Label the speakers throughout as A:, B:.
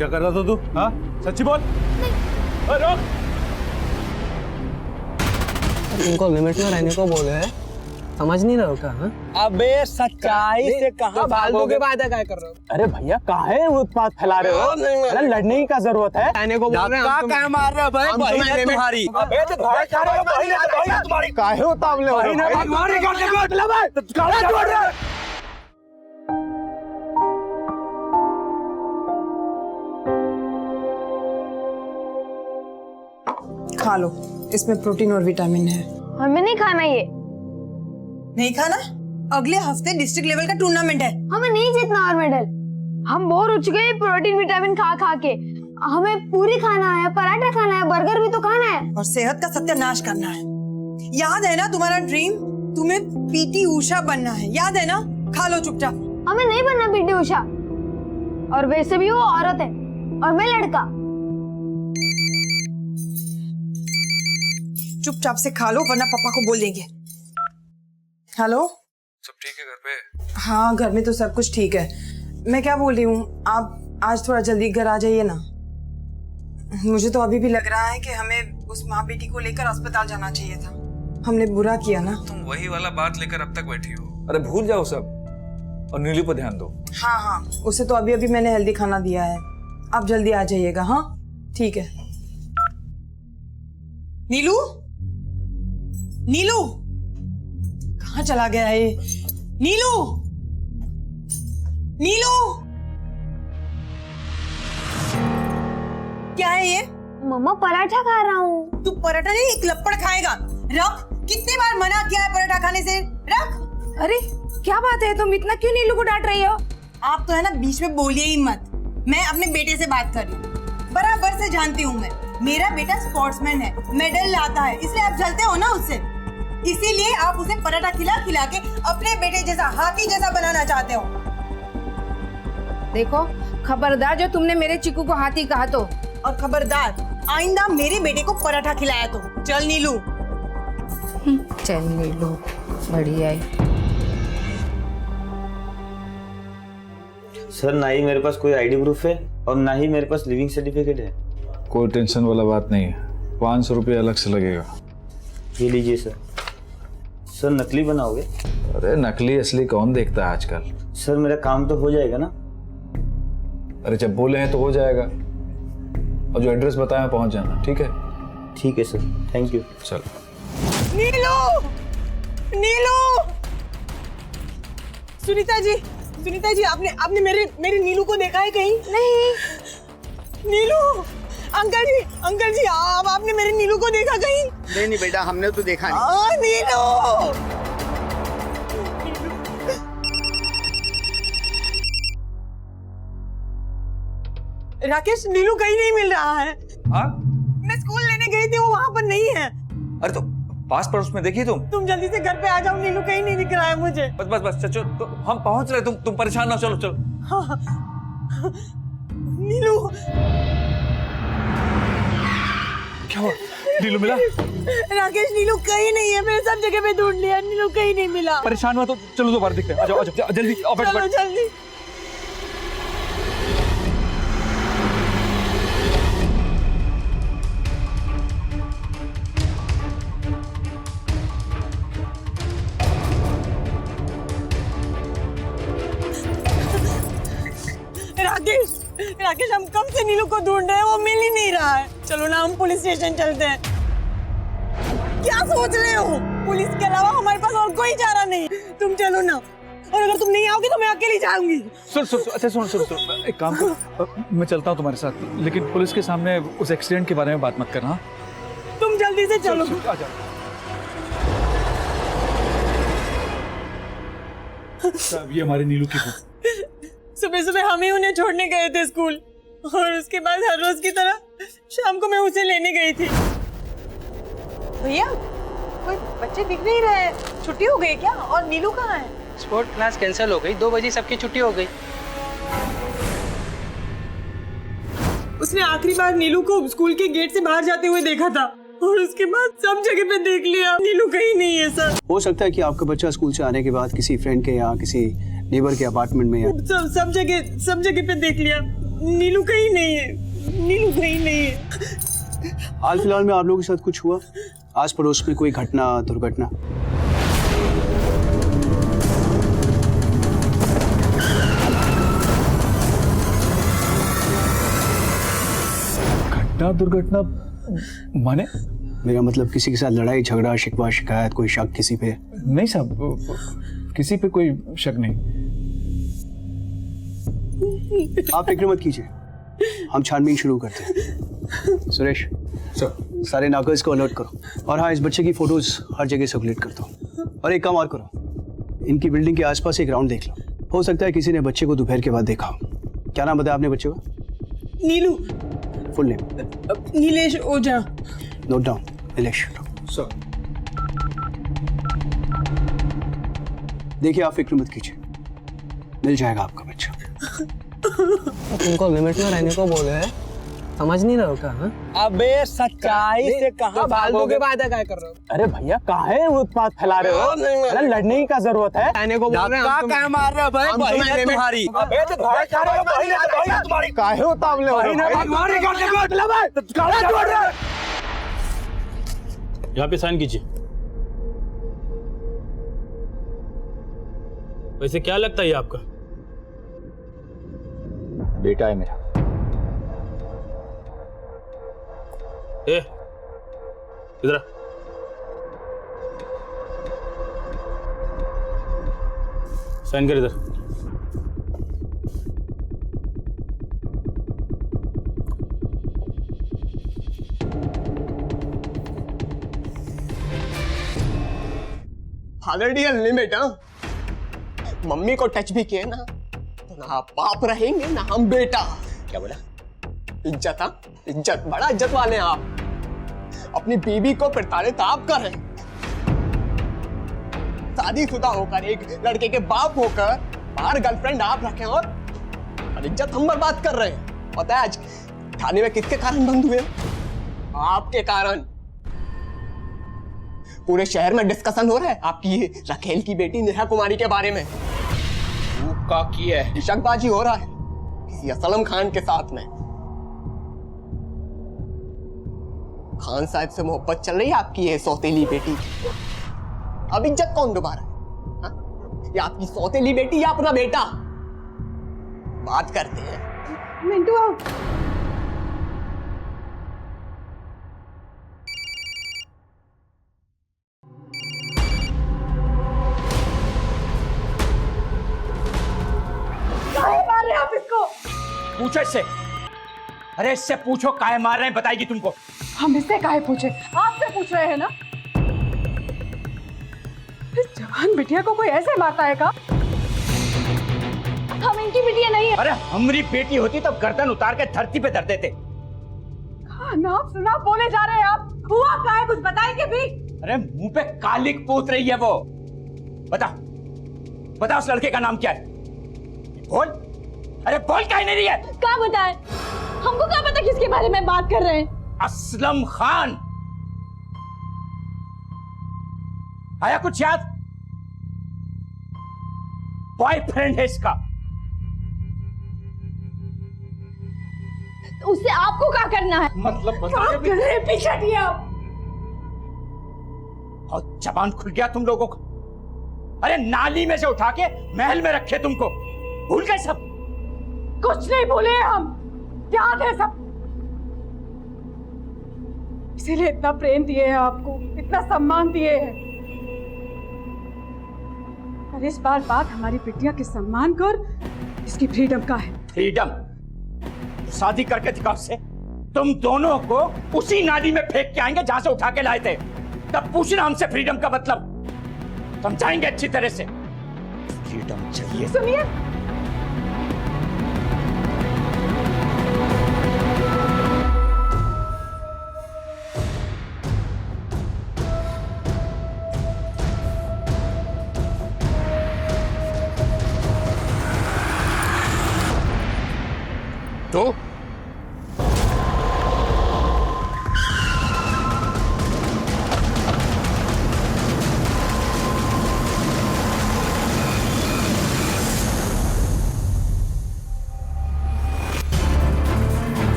A: क्या कर रहा था तू? हाँ सच्ची बोल। रोक।
B: इनको लिमिट में रहने को बोले हैं, समझ नहीं रहे हो क्या? हाँ?
C: अबे सच्चाई से कहाँ
B: फालतू के बातें क्या कर रहे हो?
C: अरे भैया काहे उत्पात फैला रहे हो? अरे लड़ने की क्या जरूरत है?
B: रहने को बोल रहे हैं,
C: क्या मार रहे हो भाई? बहन है तुम्हारी। अबे तो बहन है तुम्हारी। काहे उतावले हो? बहन है तुम्हारी करने का मतलब है? काहे छोड़ रहे हो?
D: खा लो, इसमें प्रोटीन और विटामिन है।
E: हमें नहीं खाना ये।
D: नहीं खाना? अगले हफ्ते डिस्ट्रिक्ट लेवल का टूर्नामेंट है।
E: हमें नहीं जीतना और मेडल। हम बोर हो चुके हैं प्रोटीन विटामिन खा खा के। हमें पूरी खाना है, पराठा खाना है, बर्गर भी तो खाना है
D: और सेहत का सत्यानाश करना है। याद है ना तुम्हारा ड्रीम? तुम्हें पीटी उषा बनना है, याद है ना? खा लो चुपचाप।
E: हमें नहीं बनना पीटी उषा, और वैसे भी वो औरत है और मैं लड़का।
D: चुपचाप से खा लो वरना पापा को बोल देंगे। हेलो,
A: सब ठीक है घर पे?
D: हाँ घर में तो सब कुछ ठीक है। मैं क्या बोल रही हूँ, आप आज थोड़ा जल्दी घर आ जाइए ना। मुझे तो अभी भी लग रहा है कि हमें उस माँ बेटी को लेकर अस्पताल जाना चाहिए था। हमने बुरा किया ना।
A: तुम वही वाला बात लेकर अब तक बैठी हो। अरे भूल जाओ सब और नीलू पर ध्यान दो।
D: हाँ हाँ, उसे तो अभी अभी मैंने हेल्दी खाना दिया है। आप जल्दी आ जाइएगा। हाँ ठीक है। नीलू, नीलू कहाँ चला गया है ये? नीलू, नीलू क्या है ये?
E: मम्मा पराठा खा रहा हूँ।
D: तू पराठा नहीं, एक लपड़ खाएगा। रख, कितनी बार मना किया है पराठा खाने से। रख।
F: अरे क्या बात है, तुम इतना क्यों नीलू को डांट रही हो?
D: आप तो है ना बीच में बोलिए ही मत। मैं अपने बेटे से बात कर रही हूँ, बराबर से जानती हूँ मैं। मेरा बेटा स्पोर्ट्समैन है, मेडल लाता है, इसलिए आप जलते हो ना उससे। इसीलिए आप उसे पराठा खिला खिला के अपने बेटे जैसा, हाथी जैसा बनाना चाहते हो।
F: देखो खबरदार, जो तुमने मेरे चिकू को हाथी कहा तो।
D: और खबरदार, आइंदा मेरे बेटे को पराठा खिलाया तो। चल नीलू।
F: चल नीलू, बढ़िया है।
G: सर ना ही मेरे पास कोई आईडी प्रूफ है और ना ही मेरे पास लिविंग सर्टिफिकेट है।
A: कोई टेंशन वाला बात नहीं है, 500 रुपये अलग से लगेगा।
G: ये लीजिए सर। सर नकली बनाओगे?
A: अरे नकली असली कौन देखता है आजकल।
G: सर मेरा काम तो हो जाएगा ना?
A: अरे जब बोले हैं तो हो जाएगा, और जो एड्रेस बताया पहुंच जाना। ठीक है?
G: ठीक है सर, थैंक यू।
A: चल।
D: नीलू, नीलू, सुनीता जी, सुनीता जी, आपने मेरे नीलू को देखा है कहीं?
E: नहीं।
D: नीलू, अंकल जी, आपने मेरे नीलू को देखा कहीं?
C: नहीं बेटा, हमने तो देखा नहीं।
D: नीलू, राकेश, नीलू कहीं नहीं मिल रहा है।
A: हाँ?
D: मैं स्कूल लेने गई थी, वो वहाँ पर नहीं है।
A: अरे तो पास पड़ोस में देखी तुम
D: जल्दी से घर पे आ जाओ, नीलू कहीं नहीं दिख रहा है मुझे।
A: बस चलो, तो हम पहुंच रहे। तुम परेशान ना हो, चलो।
D: हाँ। नीलू,
A: क्या हुआ? नीलू मिला?
D: राकेश, नीलू कहीं नहीं है। मैंने सब जगह पे ढूंढ लिया, नीलू कहीं नहीं मिला।
A: परेशान हुआ तो चलो दोबारा दिखते हैं। आ जाओ जल्दी।
D: चलो जल्दी। राकेश, हम कब से नीलू को ढूंढ रहे हैं, वो मिल ही नहीं रहा है। चलो ना, हम पुलिस स्टेशन चलते हैं। क्या सोच रहे हो? पुलिस के अलावा हमारे पास और कोई चारा नहीं। तुम चलो ना, और अगर तुम नहीं आओगे तो मैं अकेली जाऊंगी।
A: सुन, एक काम कर, मैं चलता हूँ तुम्हारे साथ, लेकिन पुलिस के सामने उस एक्सीडेंट के बारे में बात मत करना।
D: तुम जल्दी से चलो।
A: आ जाओ। ये हमारे नीलू की बुक।
D: सुबह सुबह हम ही उन्हें छोड़ने गए थे स्कूल, और उसके बाद हर रोज की तरह शाम को मैं उसे लेने गई थी। भैया, कोई बच्चे दिख नहीं रहे। छुट्टी हो गई क्या? और नीलू कहाँ है?
B: स्पोर्ट क्लास कैंसिल हो गई, 2 बजे सबकी छुट्टी हो गई।
D: उसने आखिरी बार नीलू को स्कूल के गेट से बाहर जाते हुए देखा था, और उसके बाद सब जगह पे देख लिया। नीलू कहीं नहीं है सर।
H: हो सकता है कि आपका बच्चा स्कूल से आने के बाद किसी फ्रेंड के या किसी नेबर के अपार्टमेंट में या
D: सब जगह पे देख लिया।
C: नीलू कहीं नहीं है, नीलू कहीं नहीं है।
H: हाल फिलहाल में आप लोगों के साथ कुछ हुआ? आस पड़ोस में कोई घटना, दुर्घटना?
A: घटना दुर्घटना माने?
H: मेरा मतलब किसी के साथ लड़ाई झगड़ा, शिकवा शिकायत, कोई शक किसी पे?
A: नहीं साहब, किसी पे कोई शक नहीं।
H: आप फिक्र मत कीजिए, हम छानबीन शुरू करते हैं। सुरेश सर, सारे नाकर्स को अलर्ट करो। और हाँ, इस बच्चे की फोटोज हर जगह सर्कुलेट कर दो। और एक काम और करो, इनकी बिल्डिंग के आसपास एक राउंड देख लो। हो सकता है किसी ने बच्चे को दोपहर के बाद देखा हो। क्या नाम बताया आपने बच्चे का?
C: Neelu.
H: Full name?
C: Nilesh Ojha.
H: Note down. Nilesh sir. देखिए, आप फिक्र मत कीजिए, मिल जाएगा आपका बच्चा।
B: तुमको लिमिट में रहने को बोले हैं, समझ नहीं रहे हो क्या? हाँ?
C: अबे सच्चाई से कहाँ
B: फालतू के बातें क्या कर रहे हो?
C: अरे भैया काहे उत्पात फैला रहे हो? अरे लड़ने की क्या जरूरत है?
B: रहने को बोल रहे हैं, हम
C: क्या मार रहे हो भाई? बहन है तुम्हारी। अबे तो भाई तुम्हारी काहे उतावले हो? तुम्हारी मतलब है तो काहे छोड़ रहे हो?
I: यहाँ पे साइन कीजिए। वैसे क्या लगता है ये आपका?
G: बेटा है मेरा।
I: ए, इधर आ। साइन कर इधर।
J: Already unlimited. हाँ, मम्मी को टच भी किए ना तो ना आप बाप रहेंगे ना हम बेटा। क्या बोला? इज्जत? हाँ, इज्जत, बड़ा इज्जत वाले हैं आप। अपनी बीवी को प्रताड़ित आप कर रहे हैं। शादीशुदा होकर, एक लड़के के बाप होकर बाहर गर्लफ्रेंड आप रखे और इज्जत हम बर्बाद कर रहे हैं। पता है आज थाने में किसके कारण बंद हुए? आपके कारण। पूरे शहर में डिस्कशन हो रहा है आपकी रखेल की बेटी नेहा कुमारी के बारे में। का किया है, शकबाजी हो रहा है किसी असलम खान के साथ में। खान साहब से मोहब्बत चल रही है आपकी ये सौतेली बेटी। अब इज्जत कौन दोबारा है? ये आपकी सौतेली बेटी या अपना बेटा? बात करते हैं।
E: मिंटू आओ।
C: पूछो इससे। अरे इससे पूछो काहे मार रहे हैं, बताएगी तुमको।
K: हम इससे काहे पूछे? आपसे पूछ रहे हैं ना। इस जवान बिटिया को कोई ऐसे मारता है का?
E: हम इनकी बिटिया नहीं है।
C: अरे हमारी बेटी होती तो गर्दन उतार के धरती पे धर देते।
K: नाप सुना बोले जा रहे हैं आप। हुआ क्या है, कुछ बताएंगे भी?
C: अरे मुंह पे कालिक पोत रही है वो। बता बता उस लड़के का नाम क्या है? बोल। अरे बोल काहे नहीं रही है?
E: क्या बताएं? हमको क्या पता किसके बारे में बात कर रहे हैं?
C: असलम खान। आया कुछ याद? बॉयफ्रेंड है इसका।
E: तो उससे आपको क्या करना है?
C: मतलब
K: पीछे दिए आप।
C: और जबान खुल गया तुम लोगों को। अरे नाली में से उठा के महल में रखे तुमको, भूल गए सब?
K: कुछ नहीं भूले हम, याद है सब। इसीलिए इतना प्रेम दिए हैं आपको, इतना सम्मान दिए हैं। पर इस बार बात हमारी बिटिया के सम्मान का और इसकी फ्रीडम का है।
C: फ्रीडम? शादी करके दिखाओ से तुम दोनों को उसी नाली में फेंक के आएंगे जहां से उठा के लाए थे। तब पूछना हमसे फ्रीडम का मतलब, समझाएंगे अच्छी तरह से। फ्रीडम चाहिए।
K: सुनिए,
C: तो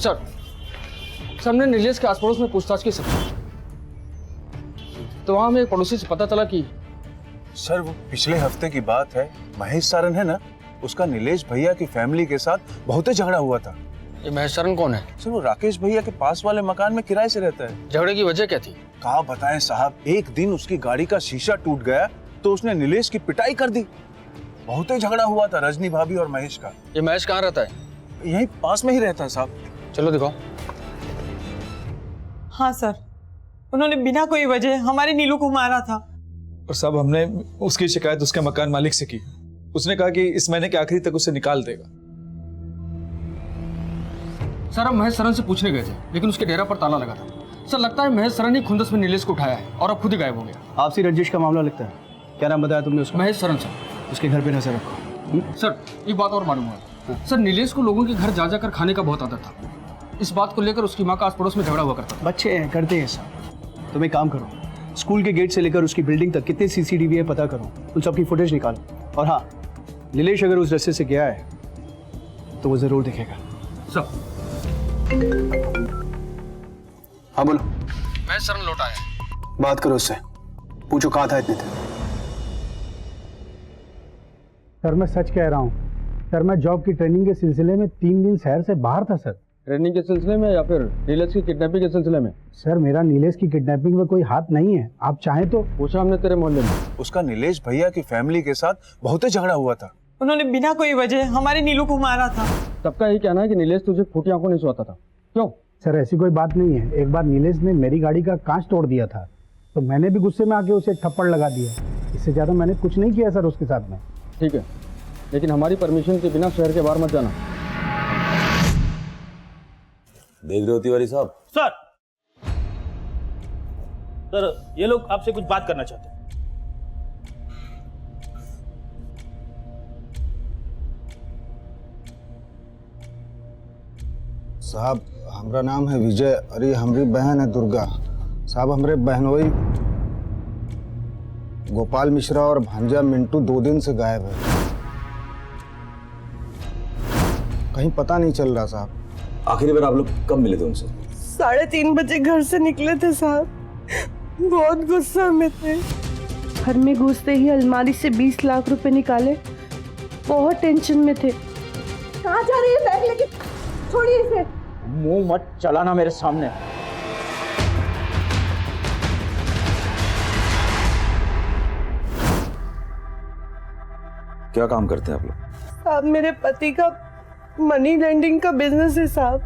B: सर हमने नीलेश के आस पड़ोस में पूछताछ की सब, तो वहां हमें एक पड़ोसी से पता चला कि
L: सर वो पिछले हफ्ते की बात है, महेश सरन है ना, उसका नीलेश भैया की फैमिली के साथ बहुत ही झगड़ा हुआ था।
B: ये महेश सरन कौन है?
L: सर वो राकेश भैया के पास वाले मकान में किराए से रहता है।
B: झगड़े की वजह क्या थी?
L: कहा बताएं साहब, एक दिन उसकी गाड़ी का शीशा टूट गया तो उसने नीलेश की पिटाई कर दी। बहुत ही झगड़ा हुआ था रजनी भाभी और महेश का।
B: ये महेश कहाँ रहता है?
L: यहीं पास में ही रहता है साहब।
B: चलो दिखाओ।
D: हाँ सर, उन्होंने बिना कोई वजह हमारे नीलू को मारा था।
A: और साहब हमने उसकी शिकायत उसके मकान मालिक से की। उसने कहा कि इस महीने के आखिरी तक उसे निकाल देगा।
B: सर हम महेश सरन से पूछने गए थे, लेकिन उसके डेरा पर ताला लगा था। सर लगता है महेश सरन ही खुंदस में नीलेश को उठाया है और अब खुद ही गायब हो गया।
H: आपसी रंजिश का मामला लगता है। क्या नाम बताया तुमने उसका?
B: महेश सरन सर।
H: उसके घर पे नजर रखो।
B: सर एक बात और मालूम हुआ, सर नीलेश को लोगों के घर जा जाकर खाने का बहुत आदत था। इस बात को लेकर उसकी माँ का आस पड़ोस में झगड़ा हुआ करता था।
H: बच्चे हैं, करते हैं ऐसा। तुम एक काम करो, स्कूल के गेट से लेकर उसकी बिल्डिंग तक कितने सीसीटीवी है पता करो, उन सब की फुटेज निकालो। और हाँ, नीलेश अगर उस रास्ते से गया है तो वो जरूर दिखेगा।
B: सर
H: हाँ बोलो।
B: महेश सरन लौटा है।
H: बात करो उससे, पूछो कहाँ था इतने दिन।
M: सर मैं सच कह रहा हूँ सर, मैं जॉब की ट्रेनिंग के सिलसिले में 3 दिन शहर से बाहर था सर।
B: ट्रेनिंग के सिलसिले में या फिर नीलेश की किडनैपिंग के सिलसिले में?
M: सर मेरा नीलेश की किडनैपिंग में कोई हाथ नहीं है, आप चाहें तो।
B: पूछा हमने तेरे मोहल्ले में।
L: उसका नीलेश भैया की फैमिली के साथ बहुत ही झगड़ा हुआ था।
D: उन्होंने बिना कोई वजह हमारे नीलू को मारा था।
B: सबका यही कहना है कि नीलेश तुझे फूटी आंखों नहीं सोता था। क्यों?
M: सर ऐसी कोई बात नहीं है। एक बार नीलेश ने मेरी गाड़ी का कांच तोड़ दिया था, तो मैंने भी गुस्से में आके उसे एक थप्पड़ लगा दिया। इससे ज्यादा मैंने कुछ नहीं किया सर उसके साथ में।
B: ठीक है, लेकिन हमारी परमिशन के बिना शहर के बाहर मत जाना।
I: देख रहे हो तिवारी साहब?
N: सर ये लोग आपसे कुछ बात करना चाहते हैं।
O: साहब हमारा नाम है विजय और ये हमारी बहन है दुर्गा। साहब हमारे बहनोई गोपाल मिश्रा और भांजा मिंटू 2 दिन से गायब है, कहीं पता नहीं चल रहा साहब।
I: आखिरी बार आप लोग कब मिले थे उनसे?
D: 3:30 बजे घर से निकले थे साहब, बहुत गुस्सा में थे। घर में घुसते ही अलमारी से 20 लाख रुपए निकाले, बहुत टेंशन में थे। कहाँ जा रही है बैग लेके? छोड़िए इसे।
C: मुंह मत चलाना मेरे सामने।
I: क्या काम करते हैं आप लोग?
D: साहब मेरे पति का मनी लेंडिंग का बिजनेस है साहब,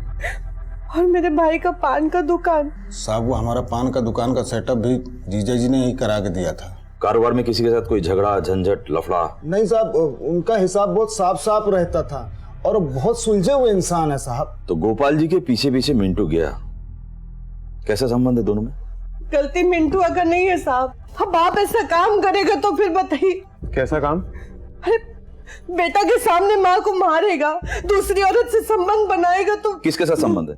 D: और मेरे भाई का पान का दुकान।
O: साहब वो हमारा पान का दुकान का सेटअप भी जीजा जी ने ही करा के दिया था।
I: कारोबार में किसी के साथ कोई झगड़ा झंझट लफड़ा?
O: नहीं साहब, उनका हिसाब बहुत साफ साफ रहता था और बहुत सुलझे हुए इंसान है साहब।
I: तो गोपाल जी के पीछे पीछे मिंटू गया, कैसा संबंध है दोनों में?
D: गलती मिंटू अगर नहीं है साहब, अब आप ऐसा काम करेगा तो फिर बताइए।
L: कैसा काम?
D: अरे बेटा के सामने माँ को मारेगा, दूसरी औरत से संबंध बनाएगा तो।
I: किसके साथ संबंध है?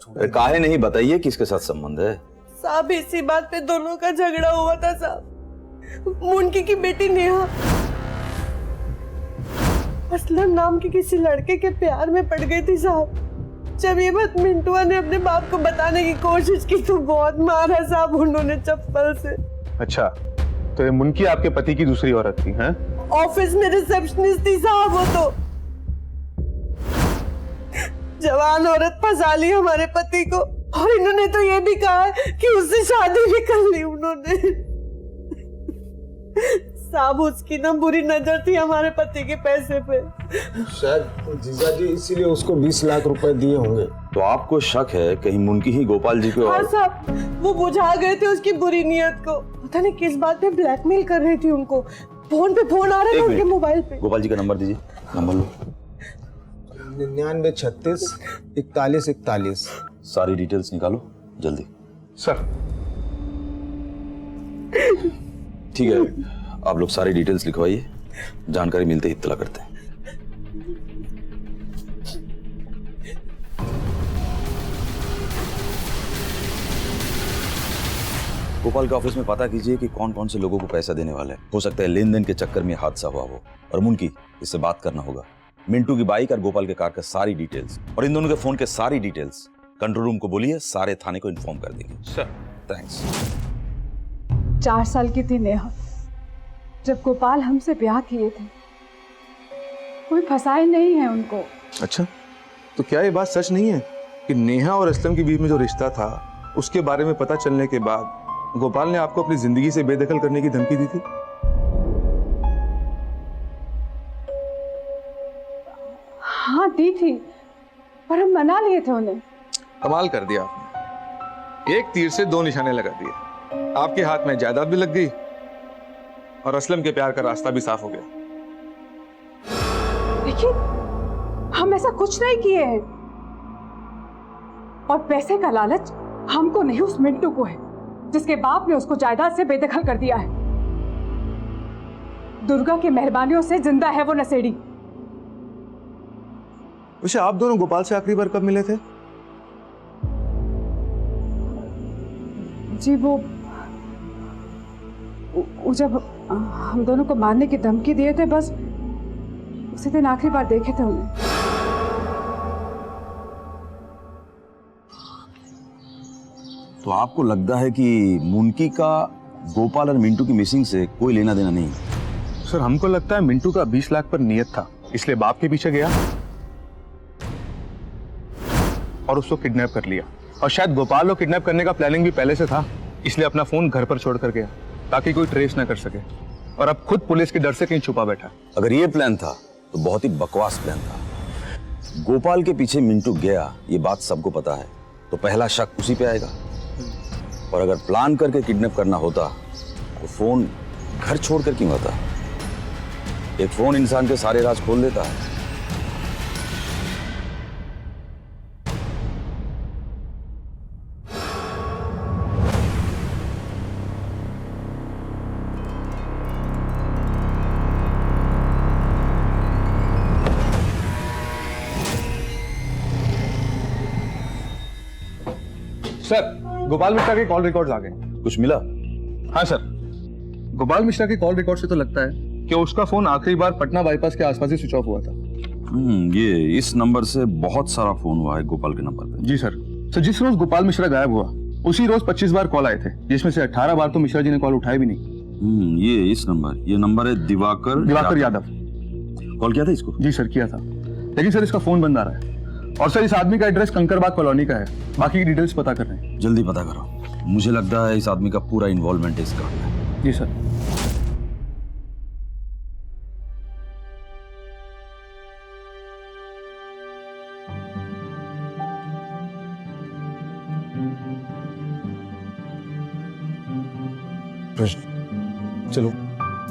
I: अरे काहे नहीं बताइए किसके साथ संबंध है?
D: साहब इसी बात पे दोनों का झगड़ा हुआ था साहब। मुनकी की बेटी नेहा असलम नाम के किसी लड़के के प्यार में पड़ गई थी साहब। जब ये बात मिंटुआ ने अपने बाप को बताने की कोशिश की तो बहुत मारा साहब उन्होंने चप्पल से।
L: अच्छा, तो ये मुनकी आपके पति की दूसरी औरत थी? हैं?
D: ऑफिस में रिसेप्शनिस्ट थी साहब वो तो। जवान औरत फंसा ली हमारे पति को, और इन्होंने तो ये भी कहा कि उससे शादी भी कर ली उन्होंने। साहब उसकी ना बुरी नजर थी हमारे पति के पैसे पे।
O: शायद जीजा जी इसीलिए उसको 20 लाख रुपए दिए होंगे।
I: तो आपको शक है कहीं मुनकी ही गोपाल जी को?
D: हाँ साहब, वो बुझा गए थे उसकी बुरी नियत को। पता नहीं किस बात पे ब्लैकमेल कर रही थी उनको। फोन पे फोन आ रहा था उनके मोबाइल पे।
I: गोपाल जी का नंबर दीजिए। नंबर लो।
O: 99 36 41 41।
I: सारी डिटेल्स निकालो जल्दी।
L: सर
I: ठीक है, आप लोग सारी डिटेल्स लिखवाइए, जानकारी मिलते ही इत्तला करते हैं। गोपाल के ऑफिस में पता कीजिए कि कौन कौन से लोगों को पैसा देने वाले हैं। हो सकता है लेन देन के चक्कर में हादसा हुआ हो। और मुनकी, इससे बात करना होगा। मिंटू की बाइक और गोपाल के कार का सारी डिटेल्स और इन दोनों के फोन के सारी डिटेल्स कंट्रोल रूम को बोलिए, सारे थाने को इन्फॉर्म कर देंगे।
N: सर।
I: थैंक्स।
K: 4 साल की थी नेहा जब गोपाल हमसे ब्याह किए थे। कोई फंसाए नहीं है उनको।
L: अच्छा, तो क्या ये बात सच नहीं है कि नेहा और असलम के बीच में जो रिश्ता था उसके बारे में पता चलने के बाद गोपाल ने आपको अपनी जिंदगी से बेदखल करने की धमकी दी थी?
K: हाँ दी थी, पर हम मना लिए थे उन्हें।
L: कमाल कर दिया आपने, एक तीर से 2 निशाने लगा दिए। आपके हाथ में जायदाद भी लग गई और असलम के प्यार का रास्ता भी साफ हो गया।
K: देखिए, हम ऐसा कुछ नहीं किए हैं और पैसे का लालच हमको नहीं उस मिंटू को है जिसके बाप ने उसको जायदाद से बेदखल कर दिया है। दुर्गा की मेहरबानियों से जिंदा है वो नशेड़ी।
L: वैसे आप दोनों गोपाल से आखिरी बार कब मिले थे?
K: जी वो जब हम दोनों को मारने की धमकी दिए थे, बस उसी दिन आखिरी बार देखे थे उन्हें।
I: तो आपको लगता है कि मुनकी का गोपाल और मिंटू की मिसिंग से कोई लेना देना नहीं?
L: सर, हमको लगता है मिंटू का 20 लाख पर नियत था, इसलिए बाप के पीछे गया और उसको किडनैप कर लिया। और शायद गोपाल को किडनैप करने का प्लानिंग भी पहले से था, इसलिए अपना फोन घर पर छोड़ कर गया ताकि कोई ट्रेस ना कर सके, और अब खुद पुलिस के डर से कहीं छुपा बैठा।
I: अगर ये प्लान था तो बहुत ही बकवास प्लान था। गोपाल के पीछे मिंटू गया, ये बात सबको पता है, तो पहला शक उसी पे आएगा। और अगर प्लान करके किडनैप करना होता तो फोन घर छोड़कर क्यों आता? एक फोन इंसान के सारे राज खोल देता है।
L: सर, गोपाल मिश्रा के कॉल रिकॉर्ड्स आ गए।
I: कुछ मिला?
L: हाँ सर, गोपाल मिश्रा के कॉल रिकॉर्ड से तो लगता है कि उसका फोन आखिरी बार पटना बाईपास के आसपास ही स्विच ऑफ हुआ था।
I: ये इस नंबर से बहुत सारा फोन हुआ है गोपाल के नंबर पे।
L: जी सर। तो जिस रोज गोपाल मिश्रा गायब हुआ उसी रोज 25 बार कॉल आए थे, जिसमें से 18 बार तो मिश्रा जी ने कॉल उठाया भी नहीं।
I: ये नंबर है दिवाकर
L: यादव।
I: कॉल किया था इसको?
L: जी सर, किया था, लेकिन सर इसका फोन बंद आ रहा है। और सर, इस आदमी का एड्रेस कंकरबाग कॉलोनी का है। बाकी की डिटेल्स पता कर रहे हैं।
I: जल्दी पता करो, मुझे लगता है इस आदमी का पूरा इन्वॉल्वमेंट है इसका।
L: जी सर। चलो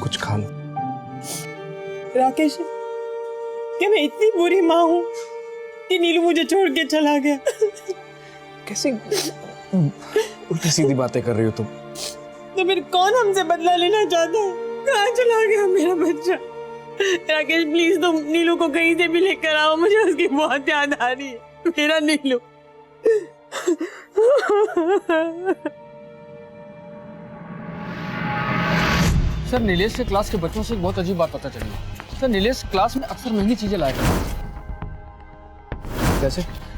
L: कुछ खा लो।
J: राकेश, क्या मैं इतनी बुरी माँ हूँ कि नीलू मुझे छोड़ के चला गया?
H: कैसे उल्टी सीधी बातें कर रही हो तुम?
J: तो फिर कौन हमसे बदला लेना चाहता है? कहाँ चला गया मेरा बच्चा? राकेश प्लीज तुम नीलू को कहीं से भी लेकर आओ, मुझे उसकी बहुत याद आ रही है। मेरा नीलू।
B: सर, नीलेश के क्लास के बच्चों से एक बहुत अजीब बात पता चली है। सर, नीलेश क्लास में अक्सर महंगी चीजें लाया करता है।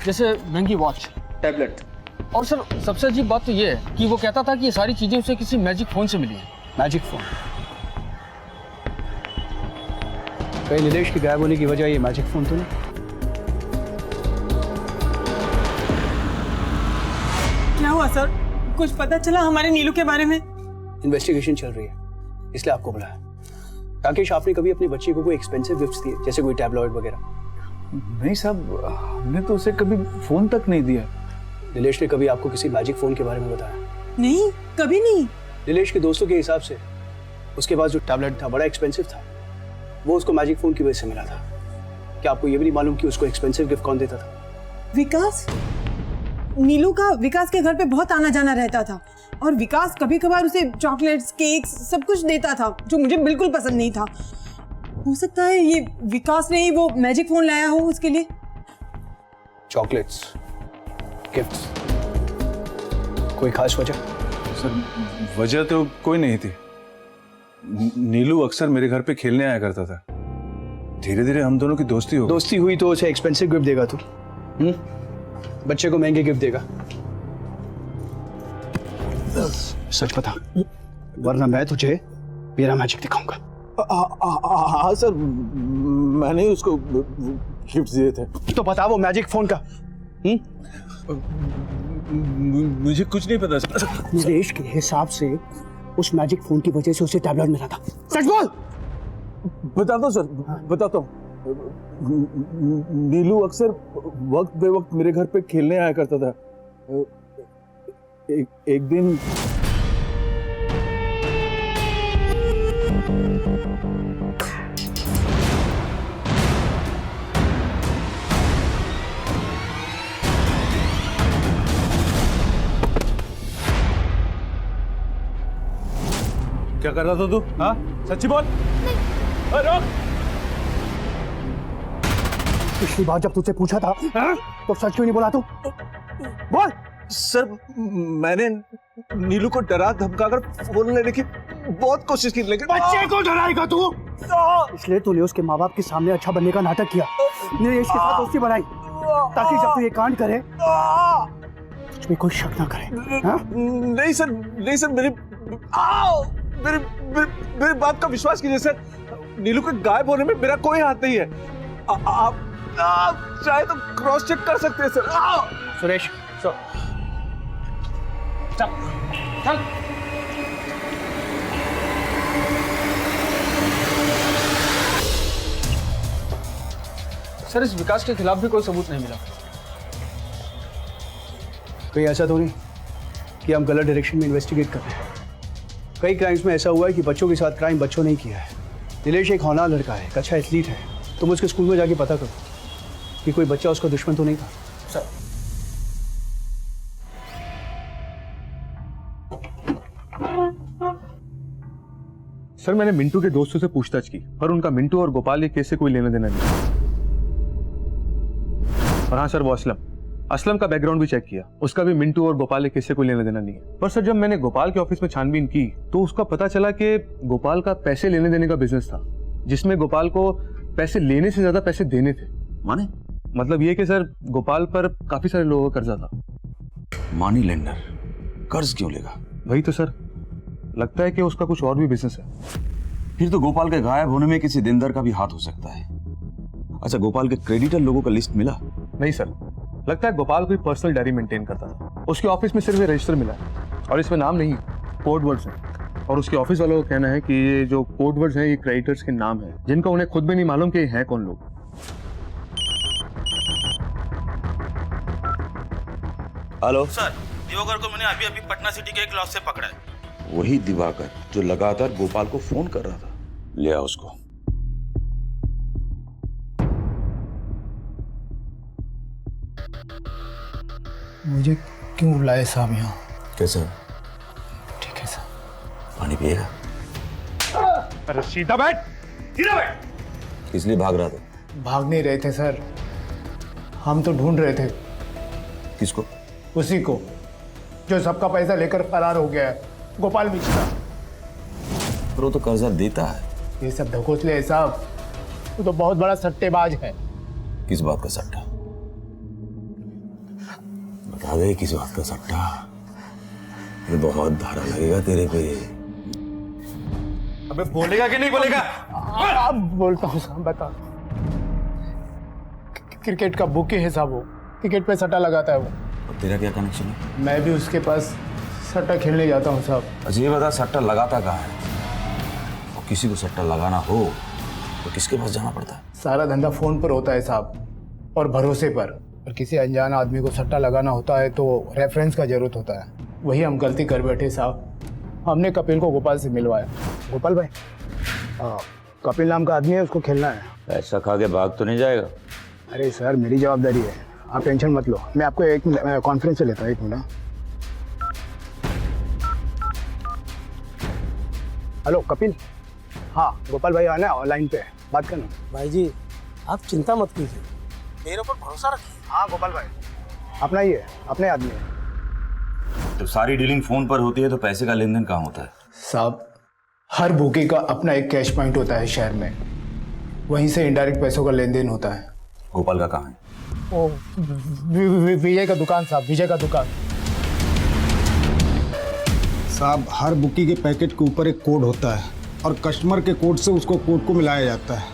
B: जैसे महंगी वॉच,
H: टैबलेट।
B: और सर सबसे अजीब बात तो ये है कि वो कहता था कि ये सारी चीजें उसे किसी मैजिक फोन से मिली है।
H: Magic phone? कहीं नीलेश के गायब होने की वजह ये मैजिक फोन तो नहीं?
J: क्या हुआ सर? कुछ पता चला हमारे नीलू के बारे में?
H: इन्वेस्टिगेशन चल रही है, इसलिए आपको बुलाया। राकेश, आपने कभी अपनी बच्ची को कोई एक्सपेंसिव गिफ्ट्स दिए, जैसे कोई टैबलेट वगैरह?
A: नहीं साहब, हमने तो उसे कभी फोन तक नहीं दिया।
H: नीलेश ने कभी आपको किसी मैजिक फोन के बारे में बताया?
J: नहीं, कभी नहीं।
H: नीलेश के दोस्तों के हिसाब से उसके पास जो टैबलेट था बड़ा एक्सपेंसिव था, वो उसको मैजिक फोन की वजह से मिला था। क्या आपको ये भी नहीं मालूम कि उसको एक्सपेंसिव गिफ्ट कौन देता था?
D: विकास। नीलू का विकास के घर पे बहुत आना जाना रहता था और विकास कभी कभार उसे चॉकलेट्स, केक्स सब कुछ देता था जो मुझे बिल्कुल पसंद नहीं था। हो सकता है ये विकास ने ही वो मैजिक फोन लाया हो उसके लिए।
H: चॉकलेट्स, गिफ्ट्स, कोई खास वजह?
L: सर, वजह तो कोई नहीं थी। नीलू अक्सर मेरे घर पे खेलने आया करता था। धीरे धीरे हम दोनों की दोस्ती हो।
H: दोस्ती हुई तो उसे एक्सपेंसिव गिफ्ट देगा तू? बच्चे को महंगे गिफ्ट देगा? सच बता, वरना मैं तुझे मेरा मैजिक दिखाऊंगा।
L: हाँ सर, मैंने उसको गिफ्ट दिए थे।
H: तो बता वो मैजिक फोन का।
L: मुझे कुछ नहीं पता सर।
H: नरेश के हिसाब से उस मैजिक फोन की वजह से उसे टैबलेट मिला था। सच बोल।
L: बताता हूँ सर, बताता हूँ। नीलू अक्सर वक्त बे वक्त मेरे घर पे खेलने आया करता था। एक दिन क्या कर रहा था तू? हाँ, सच्ची बोल। रोक।
H: पिछली बार जब तुझसे पूछा था तो सच क्यों नहीं बोला तू? बोल।
L: सर, मैंने नीलू को डरा धमका कर फोन लेने की बहुत कोशिश की, लेकिन
H: बच्चे को डराएगा तू? इसलिए तूने उसके माँ बाप के सामने अच्छा बनने का नाटक किया, नरेश के साथ दोस्ती बढ़ाई, ताकि जब तू ये कांड करे तुझ पे कोई शक ना करे।
L: नहीं सर, नहीं सर, मेरी बात का विश्वास कीजिए सर। नीलू के गायब होने में मेरा कोई हाथ नहीं है। आप चाहे तो क्रॉस चेक कर सकते हैं सर।
H: सुरेश,
B: चल चल। सर, इस विकास के खिलाफ भी कोई सबूत नहीं मिला।
H: कहीं ऐसा तो नहीं कि हम गलत डायरेक्शन में इन्वेस्टिगेट कर रहे हैं? कई क्राइम्स में ऐसा हुआ है कि बच्चों के साथ क्राइम बच्चों ने किया है। नीलेश एक होनहार लड़का है, एक अच्छा एथलीट है। तुम उसके स्कूल में जाके पता करो कि कोई बच्चा उसका दुश्मन तो नहीं था।
B: सर,
L: सर, मैंने मिंटू के दोस्तों से पूछताछ की, पर उनका मिंटू और गोपाल ये केस से कोई लेना देना नहीं। और हाँ सर, वो असलम का बैकग्राउंड भी चेक किया, उसका भी मिंटू और गोपाल के केस से कोई लेना देना नहीं है। पर सर, जब मैंने गोपाल के ऑफिस में छानबीन की तो उसका पता चला कि गोपाल का पैसे लेने देने का बिजनेस था, जिसमें गोपाल को पैसे लेने से ज्यादा पैसे देने थे।
I: माने?
L: मतलब ये कि सर, गोपाल पर काफी सारे लोगों का कर्जा था।
I: मनी लेंडर कर्ज क्यों लेगा?
L: वही तो सर, लगता है कि उसका कुछ और भी बिजनेस है।
I: फिर तो गोपाल के गायब होने में किसी दिनदर का भी हाथ हो सकता है। अच्छा, गोपाल के क्रेडिटर लोगों का लिस्ट मिला?
L: नहीं सर, लगता है गोपाल कोई पर्सनल डायरी मेंटेन करता था। उसके ऑफिस में सिर्फ ये रजिस्टर मिला है और इसमें नाम नहीं, कोड वर्ड्स हैं। और उसके ऑफिस वालों का कहना है कि ये जो कोड वर्ड्स हैं ये क्रेडिटर्स के नाम हैं, जिनका उन्हें खुद भी नहीं मालूम कि ये हैं कौन लोग।
I: हेलो
N: सर, दिवाकर को मैंने अभी पटना सिटी के एक लॉज से पकड़ा है।
I: वही दिवाकर जो लगातार गोपाल को फोन कर रहा था। ले आओ उसको।
M: मुझे क्यों बुलाए साहब यहाँ?
I: कैसा?
M: ठीक है साहब।
I: पानी पिएगा?
M: अरे सीधा बैठ, सीधा बैठ।
I: किस लिए भाग रहा था?
M: भाग नहीं रहे थे सर, हम तो ढूंढ रहे थे।
I: किसको?
M: उसी को जो सबका पैसा लेकर फरार हो गया है, गोपाल मिश्रा।
I: पर वो तो कर्जा देता है।
M: ये सब ढकोसले है साहब, वो तो बहुत बड़ा सट्टेबाज है।
I: किस बात का सट्टा? बता दे किस बात का सट्टा। ये बहुत धारा लगेगा तेरे पे।
L: अबे बोलेगा कि नहीं बोलेगा?
M: अब बोलता हूँ साहब, बता। क्रिकेट का बुकी है साहब, वो क्रिकेट पे सट्टा लगाता है वो।
I: और तेरा क्या कनेक्शन है?
M: मैं भी उसके पास सट्टा खेलने जाता हूँ साहब।
I: अच्छा ये बता, सट्टा लगाता कहाँ है? और किसी को सट्टा लगाना हो तो किसके पास जाना पड़ता है?
M: सारा धंधा फोन पर होता है साहब, और भरोसे पर। और किसी अनजान आदमी को सट्टा लगाना होता है तो रेफरेंस का जरूरत होता है। वही हम गलती कर बैठे साहब। हमने कपिल को गोपाल से मिलवाया। गोपाल भाई, कपिल नाम का आदमी है, उसको खेलना है।
I: ऐसा खा के भाग तो नहीं जाएगा?
M: अरे सर, मेरी जवाबदारी है, आप टेंशन मत लो। मैं आपको एक मिनट कॉन्फ्रेंस से लेता हूँ, एक मिनट। हेलो कपिल। हाँ, गोपाल भाई आना ऑनलाइन पे, बात करना।
J: भाई जी, आप चिंता मत कीजिए, मेरे ऊपर भरोसा रखिए।
M: हाँ गोपाल भाई, अपना ही है, अपने आदमी है।
I: तो सारी डीलिंग फोन पर होती है तो पैसे का लेन देन कहाँ होता है?
M: साहब, हर भूखे का अपना एक कैश पॉइंट होता है शहर में। वहीं से इनडायरेक्ट पैसों का लेन देन होता है।
I: गोपाल का कहाँ है?
M: ओ विजय का दुकान साहब, विजय का दुकान।
O: साहब हर बुकी के पैकेट के ऊपर एक कोड होता है और कस्टमर के कोड से उसको कोड को मिलाया जाता है।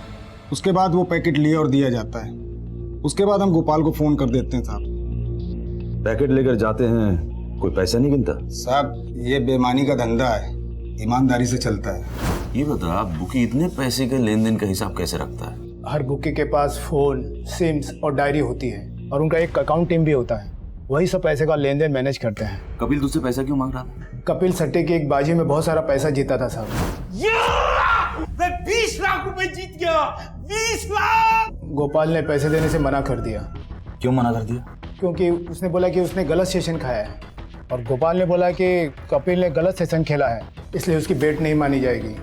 O: उसके बाद वो पैकेट लिया और दिया जाता है। उसके बाद हम गोपाल को फोन कर देते हैं साहब।
I: पैकेट लेकर जाते हैं, कोई पैसा नहीं गिनता?
O: साहब ये बेईमानी का धंधा है, ईमानदारी से चलता है।
I: ये बता, बुकी इतने पैसे के लेन देन का हिसाब कैसे रखता है?
M: हर बुकी के पास फोन, सिम्स और डायरी होती है और उनका एक अकाउंट टीम भी होता है। वही सब पैसे का लेन देन मैनेज करते हैं।
I: कपिल तुझसे पैसा क्यों मांग रहा था?
M: कपिल सट्टे की एक बाजी में बहुत सारा पैसा जीता था साहब।
J: मैं 20 लाख रुपए जीत गया। 20 लाख।
M: गोपाल ने पैसे देने से मना कर दिया।
I: क्यों मना कर दिया?
M: क्योंकि उसने बोला कि उसने गलत सेशन खाया है और गोपाल ने बोला कि कपिल ने गलत सेशन खेला है, इसलिए उसकी बेट नहीं मानी जाएगी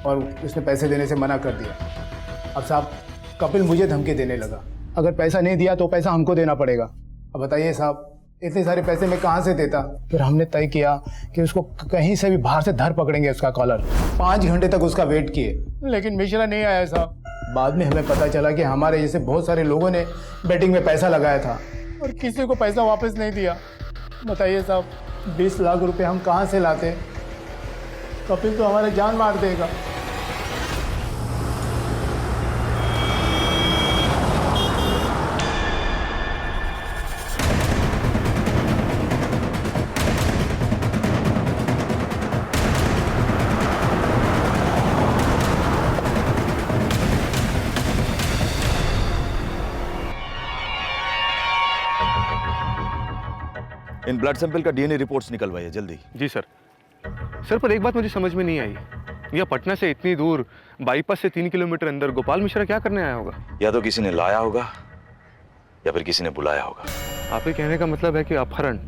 M: और उसने पैसे देने से मना कर दिया। अब साहब कपिल मुझे धमकी देने लगा, अगर पैसा नहीं दिया तो पैसा हमको देना पड़ेगा। अब बताइए साहब, इतने सारे पैसे मैं कहाँ से देता? फिर हमने तय किया कि उसको कहीं से भी बाहर से धर पकड़ेंगे उसका कॉलर। 5 घंटे तक उसका वेट किए, लेकिन मिश्रा नहीं आया साहब। बाद में हमें पता चला कि हमारे जैसे बहुत सारे लोगों ने बैटिंग में पैसा लगाया था और किसी को पैसा वापस नहीं दिया। बताइए साहब, 20 लाख रुपए हम कहाँ से लाते? कपिल तो हमारे जान मार देगा।
I: इन ब्लड सैंपल का डीएनए रिपोर्ट्स निकलवाइए जल्दी।
L: जी सर। सर पर एक बात मुझे समझ में नहीं आई, यह पटना से इतनी दूर बाईपास से 3 किलोमीटर अंदर गोपाल मिश्रा क्या करने आया होगा?
I: या तो किसी ने लाया होगा या फिर किसी ने बुलाया होगा।
L: आप ये कहने का मतलब है कि अपहरण?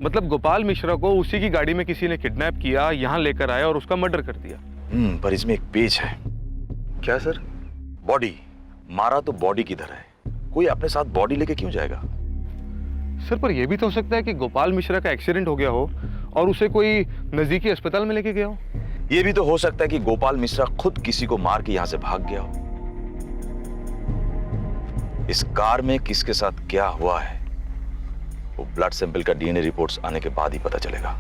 L: मतलब गोपाल मिश्रा को उसी की गाड़ी में किसी ने किडनैप किया, यहाँ लेकर आया और उसका मर्डर कर दिया।
I: पर इसमें एक पेच है।
L: क्या सर?
I: बॉडी मारा तो बॉडी किधर है? कोई अपने साथ बॉडी लेके क्यों जाएगा?
L: सर पर यह भी तो हो सकता है कि गोपाल मिश्रा का एक्सीडेंट हो गया हो और उसे कोई नजदीकी अस्पताल में लेके गया हो।
I: यह भी तो हो सकता है कि गोपाल मिश्रा खुद किसी को मार के यहां से भाग गया हो। इस कार में किसके साथ क्या हुआ है वो ब्लड सैंपल का डीएनए रिपोर्ट्स आने के बाद ही पता चलेगा।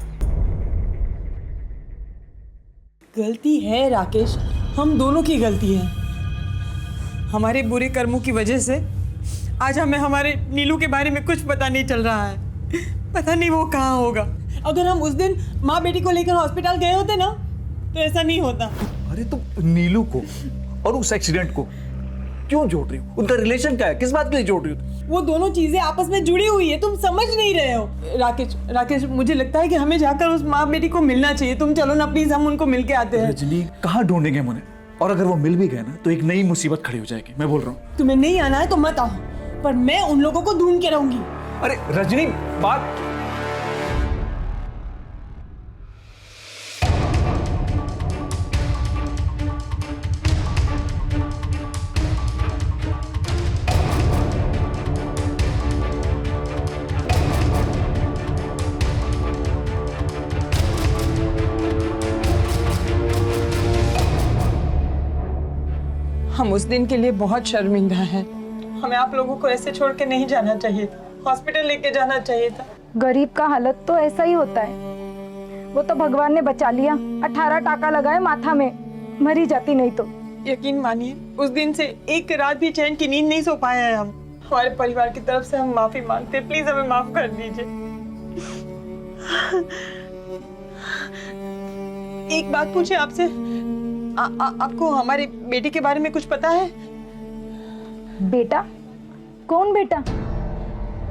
D: गलती है राकेश, हम दोनों की गलती है। हमारे बुरे कर्मों की वजह से आज हमें हमारे नीलू के बारे में कुछ पता नहीं चल रहा है। पता नहीं वो कहाँ होगा। अगर हम उस दिन माँ बेटी को लेकर हॉस्पिटल गए होते ना तो ऐसा नहीं होता।
A: अरे तो नीलू को और उस एक्सीडेंट को क्यों जोड़ रही हो? उनका रिलेशन क्या है? किस बात के लिए जोड़ रही हो?
D: वो दोनों चीजें आपस में जुड़ी हुई है, तुम समझ नहीं रहे हो। राकेश मुझे लगता है कि हमें जाकर उस माँ बेटी को मिलना चाहिए। तुम चलो ना प्लीज, हम उनको मिल के आते हैं।
A: रजनी कहाँ ढूंढेंगे हम उन्हें? और अगर वो मिल भी गए ना तो एक नई मुसीबत खड़ी हो जाएगी। मैं बोल रहा हूँ
D: तुम्हें नहीं आना है तो मत आओ, पर मैं उन लोगों को ढूंढ के रहूंगी।
A: अरे रजनी बात
D: हम उस दिन के लिए बहुत शर्मिंदा हैं। हमें आप लोगों को ऐसे छोड़ के नहीं जाना चाहिए था, हॉस्पिटल लेके जाना चाहिए था।
E: गरीब का हालत तो ऐसा ही होता है। वो तो भगवान ने बचा लिया, 18 टाका लगाए माथा में, मरी जाती नहीं तो।
D: यकीन मानिए उस दिन से एक रात भी चैन की नींद नहीं सो पाए हैं हम। हमारे परिवार की तरफ से हम माफी मांगते हैं, प्लीज हमें माफ कर दीजिए। एक बात पूछे आपसे, आपको हमारे बेटे के बारे में कुछ पता है?
E: बेटा? कौन बेटा?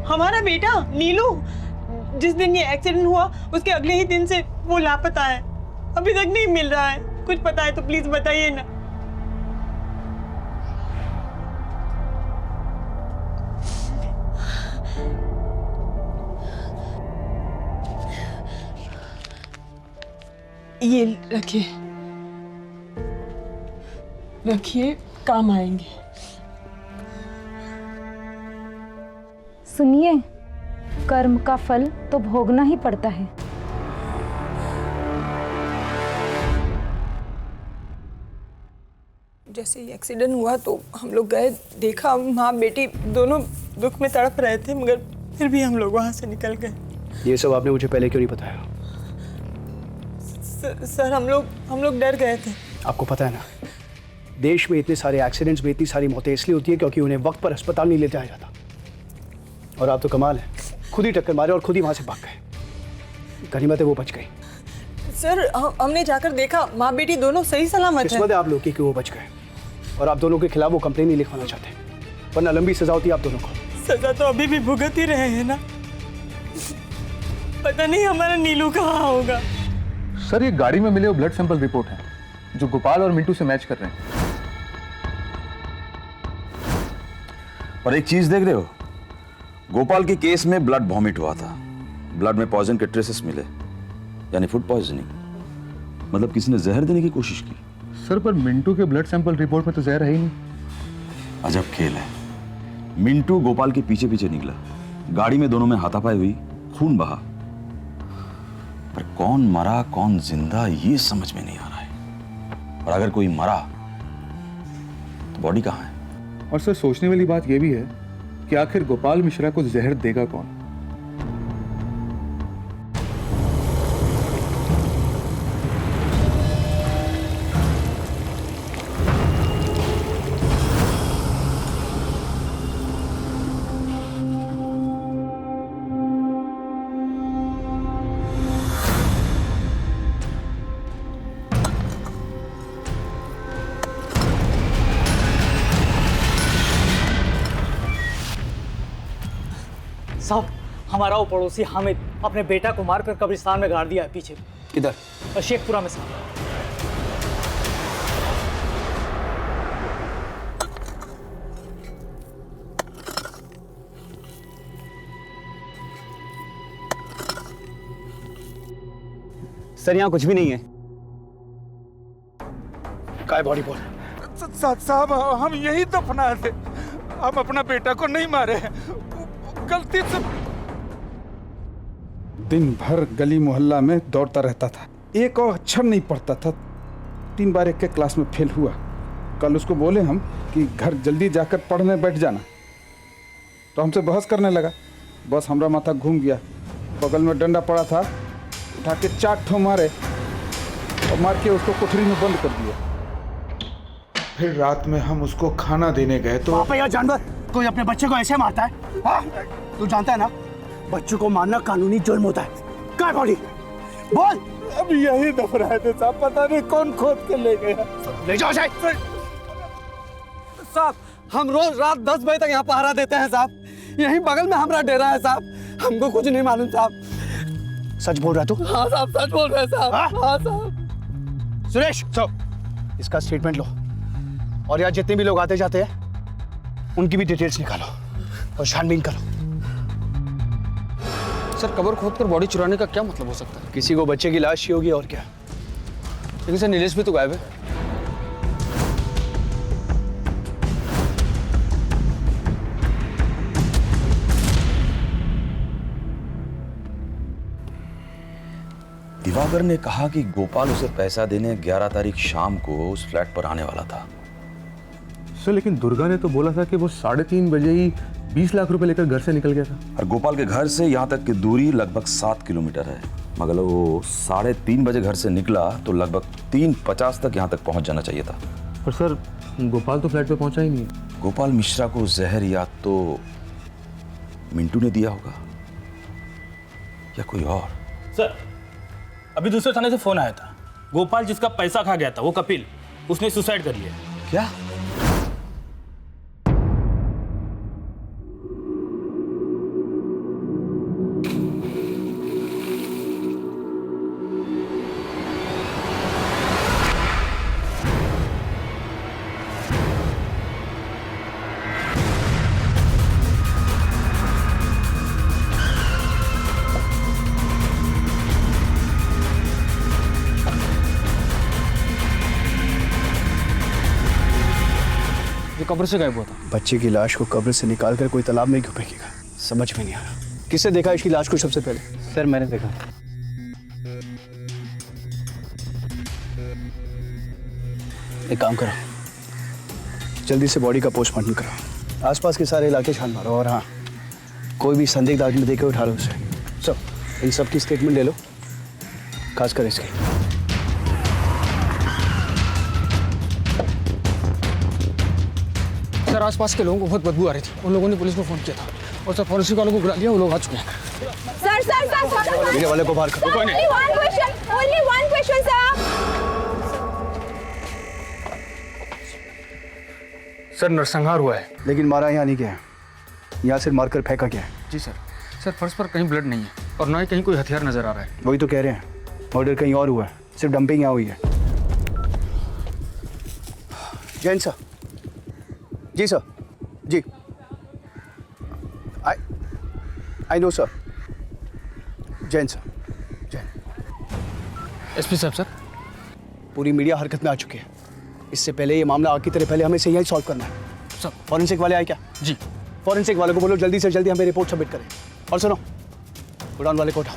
D: हमारा बेटा नीलू। जिस दिन ये एक्सीडेंट हुआ उसके अगले ही दिन से वो लापता है, अभी तक नहीं मिल रहा है। कुछ पता है तो प्लीज बताइए ना। ये रखिए, काम आएंगे।
E: सुनिए, कर्म का फल तो भोगना ही पड़ता है।
P: जैसे ही एक्सीडेंट हुआ तो हम लोग गए, देखा माँ बेटी दोनों दुख में तड़प रहे थे, मगर फिर भी हम लोग वहाँ से निकल गए।
H: ये सब आपने मुझे पहले क्यों नहीं बताया?
P: सर हम लोग डर गए थे।
H: आपको पता है ना, देश में इतने सारे एक्सीडेंट्स में इतनी सारी मौतें इसलिए होती है क्योंकि उन्हें वक्त पर अस्पताल नहीं ले जाया जाता। और आप तो कमाल है, खुद ही टक्कर मारे और खुद ही वहाँ से भाग गए। गनीमत है वो बच गई।
P: सर हमने जाकर देखा, माँ बेटी दोनों सही सलामत हैं।
H: किस्मत है आप लोग की कि वो बच गए। और आप दोनों के खिलाफ वो कंप्लेन नहीं लिखवाना चाहते, वरना लंबी सजा होती है आप दोनों को।
P: सजा तो अभी भी भुगत ही रहे हैं ना। पता नहीं हमारा नीलू कहाँ होगा।
L: सर ये गाड़ी में मिले वो ब्लड सैंपल रिपोर्ट है जो गोपाल और मिंटू से मैच कर रहे हैं।
I: पर एक चीज देख रहे हो, गोपाल के केस में ब्लड वॉमिट हुआ था, ब्लड में पॉइजन के ट्रेसेस मिले, यानी फूड पॉइजनिंग। मतलब किसी ने जहर देने की कोशिश की।
L: सर पर मिंटू के ब्लड सैंपल रिपोर्ट में तो जहर है ही नहीं।
I: अजब खेल है। मिंटू गोपाल के पीछे पीछे निकला, गाड़ी में दोनों में हाथापाई हुई, खून बहा, पर कौन मरा कौन जिंदा ये समझ में नहीं आ रहा है। और अगर कोई मरा तो बॉडी कहाँ है?
L: और सर सोचने वाली बात यह भी है कि आखिर गोपाल मिश्रा को जहर देगा कौन?
Q: साहब हमारा वो पड़ोसी हामिद अपने बेटा को मारकर कब्रिस्तान में गाड़ दिया है पीछे।
H: किधर?
Q: शेखपुरा में साहब।
H: सर यहाँ कुछ भी नहीं है। काय बॉडी बोल?
A: साहब हम यही दफनाए थे, हम अपना बेटा को नहीं मारे, गलती से। दिन भर गली मोहल्ला में दौड़ता रहता था, एक और अक्षर नहीं पढ़ता था, 3 बार एक के क्लास में फेल हुआ। कल उसको बोले हम कि घर जल्दी जाकर पढ़ने बैठ जाना, तो हमसे बहस करने लगा। बस हमारा माथा घूम गया। बगल में डंडा पड़ा था, उठा के 4 ठो मारे और मार के उसको कोठरी में बंद कर दिया। फिर रात में हम उसको खाना देने गए तो
H: पापा जानवर कोई अपने बच्चे को ऐसे मारता है? हाँ? तू जानता है ना, बच्चों को मारना कानूनी जुर्म होता है। काय बॉडी बोल?
A: अब यही दफनाए थे साहब, पता नहीं कौन खोद के ले गया।
H: ले जाओ जाए।
J: साहब हम रोज रात 10 बजे तक यहाँ पहरा देते हैं साहब, यहीं बगल में हमारा डेरा है साहब, हमको कुछ नहीं मालूम साहब।
H: सच बोल रहा तू?
J: हाँ साहब सच बोल रहे हैं साहब। हाँ साहब।
H: सुरेश इसका स्टेटमेंट लो और यहाँ जितने भी लोग आते जाते हैं उनकी भी डिटेल्स निकालो और छानबीन करो।
B: सर कब्र खोद कर बॉडी चुराने का क्या मतलब हो सकता है?
H: किसी को बच्चे की लाश ही होगी और क्या।
B: लेकिन सर नीलेश भी तो गायब है।
I: दिवाकर ने कहा कि गोपाल उसे पैसा देने 11 तारीख शाम को उस फ्लैट पर आने वाला था।
L: सर लेकिन दुर्गा ने तो बोला था कि वो 3:30 बजे ही 20 लाख रुपए लेकर घर से निकल गया था।
I: और गोपाल के घर से यहाँ तक की दूरी लगभग 7 किलोमीटर है, मगर वो 3:30 बजे घर से निकला तो लगभग 3:50 तक यहाँ तक पहुँच जाना चाहिए था।
L: पर सर गोपाल तो फ्लैट पे पहुंचा ही नहीं है।
I: गोपाल मिश्रा को जहर या तो मिंटू ने दिया होगा या कोई और।
N: सर अभी दूसरे थाने से फोन आया था, गोपाल जिसका पैसा खा गया था वो कपिल, उसने सुसाइड कर लिया।
I: क्या?
B: कब्र से गायब हुआ था।
H: बच्चे की लाश को कब्र से निकाल कर कोई तालाब में क्यों फेंकेगा, समझ में नहीं आ रहा। किसने देखा इसकी लाश को सबसे पहले?
Q: सर मैंने देखा।
H: एक काम करो, जल्दी से बॉडी का पोस्टमार्टम कराओ। आसपास के सारे इलाके छान मारो और हाँ, कोई भी संदिग्ध आदमी देखे उठा लो उसे। सब इन सब की स्टेटमेंट ले लो, खासकर इसकी।
B: सर आसपास के लोगों को बहुत बदबू आ रही थी, उन लोगों ने पुलिस को फोन किया था और सर फॉरेंसिक वालों को बुला लिया, वो लोग आ चुके हैं।
F: सर
H: मेरे वाले को बाहर करो।
F: only one question sir.
B: Sir नरसंहार हुआ है।
H: लेकिन मारा यहाँ नहीं गया है, यहाँ से मारकर फेंका गया है।
B: जी सर। सर फर्श पर कहीं ब्लड नहीं है और ना ही कहीं कोई हथियार नजर आ रहा है।
H: वही तो कह रहे हैं, मर्डर कहीं और हुआ है, सिर्फ डंपिंग यहाँ हुई है। जैन सर। जी सर। जी I know sir. Jain sir. Jain.
B: SP साहब सर।
H: पूरी मीडिया हरकत में आ चुकी है। इससे पहले ये मामला आग की तरह पहले हमें इसे यही सॉल्व करना है।
B: सर
H: फॉरेंसिक वाले आए क्या?
B: जी।
H: फॉरेंसिक वाले को बोलो जल्दी से जल्दी हमें रिपोर्ट सबमिट करें। और सुनो, उड़ान वाले को उठाओ।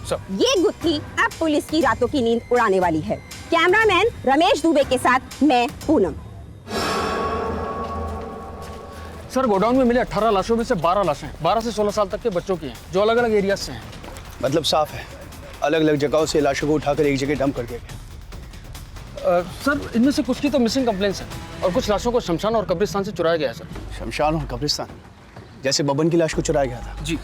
B: सर।
R: ये गुत्थी अब पुलिस की रातों की नींद उड़ाने वाली है। कैमरामैन रमेश दुबे के साथ मैं पूनम।
B: सर गोडाउन में मिले 18 लाशों में से 12 लाशें 12 से 16 साल तक के बच्चों की हैं, जो अलग अलग एरिया से हैं।
H: मतलब साफ है, अलग अलग जगहों से लाशों को उठाकर एक जगह डंप कर दिया गया।
B: सर इनमें से कुछ की तो मिसिंग कंप्लेंट्स हैं और कुछ लाशों को शमशान और कब्रिस्तान से चुराया गया है सर।
H: शमशान और कब्रिस्तान? जैसे बब्बन की लाश को चुराया गया था।
B: जी।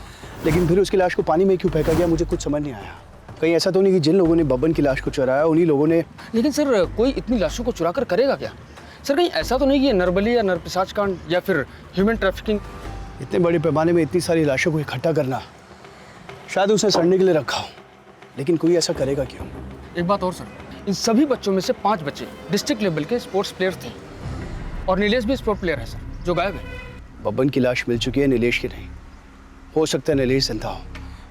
H: लेकिन फिर उसकी लाश को पानी में क्यों फेंका गया, मुझे कुछ समझ नहीं आया। कहीं ऐसा तो नहीं कि जिन लोगों ने बब्बन की लाश को चुराया उन्हीं लोगों ने।
B: लेकिन सर कोई इतनी लाशों को चुरा कर करेगा क्या? सर कहीं ऐसा तो नहीं कि ये नरबली या नरपिशाच कांड या फिर ह्यूमन ट्रैफिकिंग?
H: इतने बड़े पैमाने में इतनी सारी लाशों को इकट्ठा करना, शायद उसे सड़ने के लिए रखा हो, लेकिन कोई ऐसा करेगा क्यों?
B: एक बात और सर, इन सभी बच्चों में से 5 बच्चे डिस्ट्रिक्ट लेवल के स्पोर्ट्स प्लेयर थे और नीलेश भी स्पोर्ट प्लेयर है सर, जो गायब है।
H: बब्बन की लाश मिल चुकी है, नीलेश की नहीं। हो सकता है नीलेश जिंदा हो।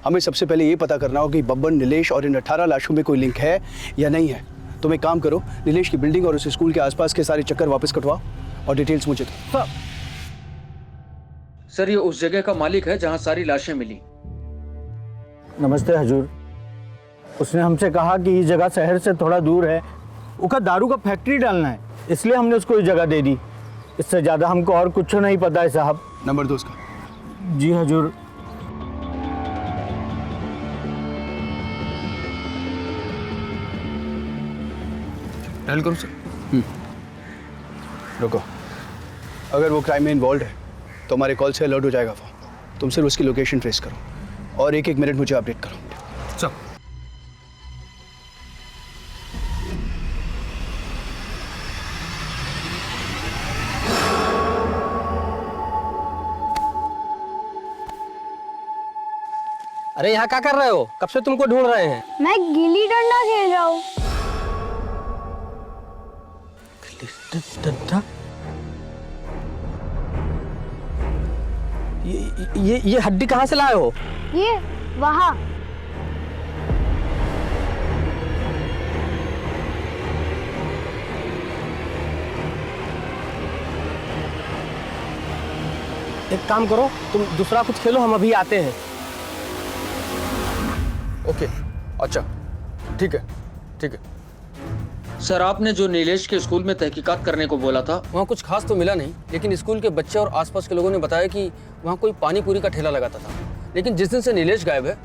H: हमें सबसे पहले ये पता करना होगा कि बब्बन, नीलेश और इन 18 लाशों में कोई लिंक है या नहीं है। तुम एक काम करो, नीलेश की बिल्डिंग और उस स्कूल के आसपास के सारे चक्कर वापस कटवाओ और डिटेल्स मुझे दो।
B: सर ये उस जगह का मालिक है जहां सारी लाशें मिली।
Q: नमस्ते हजूर। उसने हमसे कहा कि ये जगह शहर से थोड़ा दूर है, उसका दारू का फैक्ट्री डालना है, इसलिए हमने उसको ये जगह दे दी। इससे ज़्यादा हमको और कुछ नहीं पता है साहब।
H: नंबर दो उसका।
Q: जी हजूर।
B: डायल करूं सर?
H: रुको, अगर वो क्राइम में इन्वॉल्व है तो हमारे कॉल से अलर्ट हो जाएगा वो। तुम सिर्फ उसकी लोकेशन ट्रेस करो और 1-1 मिनट मुझे अपडेट करो।
B: सर।
Q: अरे यहाँ क्या कर रहे हो? कब से तुमको ढूंढ रहे हैं।
E: मैं गिल्ली डंडा खेल रहा हूँ।
Q: डंडा? ये हड्डी कहाँ से लाए हो?
E: ये वहाँ।
Q: एक काम करो, तुम दूसरा कुछ खेलो, हम अभी आते हैं।
B: ओके, अच्छा ठीक है ठीक है। सर आपने जो नीलेश के स्कूल में तहकीकात करने को बोला था, वहाँ कुछ खास तो मिला नहीं, लेकिन स्कूल के बच्चे और आसपास के लोगों ने बताया कि वहाँ कोई पानी पूरी का ठेला लगाता था। लेकिन जिस दिन से नीलेश गायब है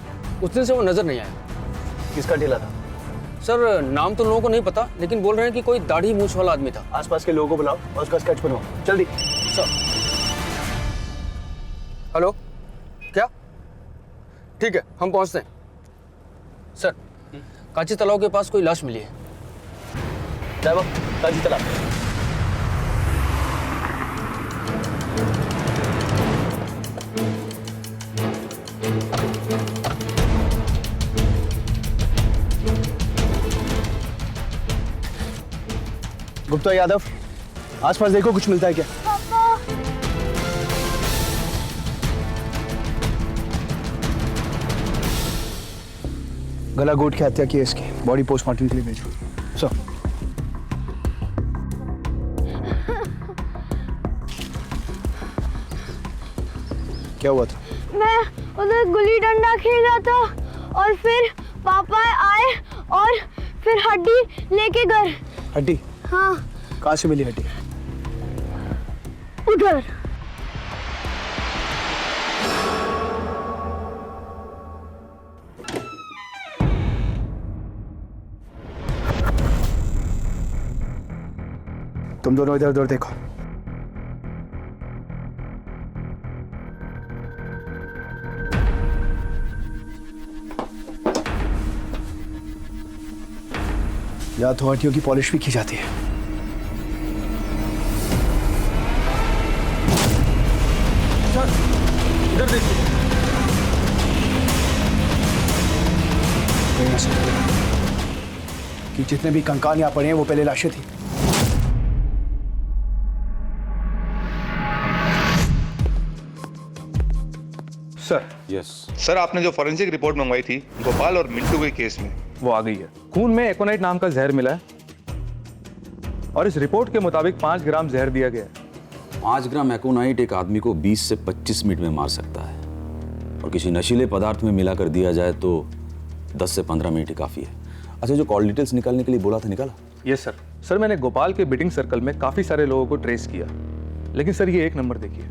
B: उस दिन से वो नजर नहीं आया।
H: किसका ठेला था?
B: सर नाम तो लोगों को नहीं पता, लेकिन बोल रहे हैं कि कोई दाढ़ी मूंछ वाला आदमी था।
H: आसपास के लोगों को बुलाओ और उसका स्केच बनाओ जल्दी।
B: सर। हेलो, क्या? ठीक है, हम पहुंचते हैं। सर काची तालाब के पास कोई लाश मिली है।
H: ड्राइवर, काची तालाब। गुप्ता, यादव, आसपास देखो कुछ मिलता है क्या? गला घोट के हत्या की है इसकी, बॉडी पोस्टमार्टम के लिए भेजो। सर। क्या हुआ था?
E: मैं उधर गुल्ली डंडा खेल रहा था और फिर पापा आए और फिर हड्डी लेके गए।
H: हड्डी?
E: हाँ।
H: कहाँ से मिली हड्डी?
E: उधर।
H: तुम दोनों इधर उधर देखो। या तो हड्डियों की पॉलिश भी की जाती है।
L: सर इधर देखिए।
H: कि जितने भी कंकाल यहाँ पड़े हैं वो पहले लाशें थी।
L: सर
I: यस
L: सर, आपने जो फॉरेंसिक रिपोर्ट मंगवाई थी गोपाल और मिंटू के केस में, वो आ गई है। खून में एकोनाइट नाम का जहर मिला है और इस रिपोर्ट के मुताबिक 5 ग्राम जहर दिया गया है।
I: 5 ग्राम एकोनाइट एक आदमी को 20 से 25 मिनट में मार सकता है और किसी नशीले पदार्थ में मिलाकर दिया जाए तो 10 से 15 मिनट ही काफ़ी है। अच्छा, जो कॉल डिटेल्स निकालने के लिए बोला था निकाला?
L: Yes sir. सर मैंने गोपाल के बिटिंग सर्कल में काफ़ी सारे लोगों को ट्रेस किया, लेकिन सर ये एक नंबर देखिए।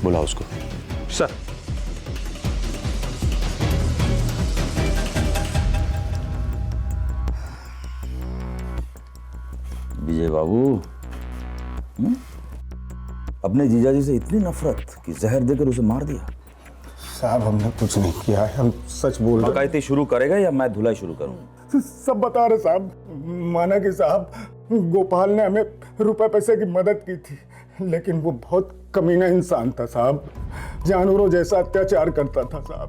I: बुला उसको।
L: सर
I: विजय बाबू, अपने जीजाजी से इतनी नफरत कि जहर देकर उसे मार दिया?
O: साहब हमने कुछ नहीं किया है, हम सच बोल रहे हैं।
I: बकायदे शुरू करेगा या मैं धुलाई शुरू करूं?
O: सब बता रहे साहब। माना कि साहब गोपाल ने हमें रुपए पैसे की मदद की थी, लेकिन वो बहुत कमीना इंसान था साहब, जानवरों जैसा अत्याचार करता था साहब।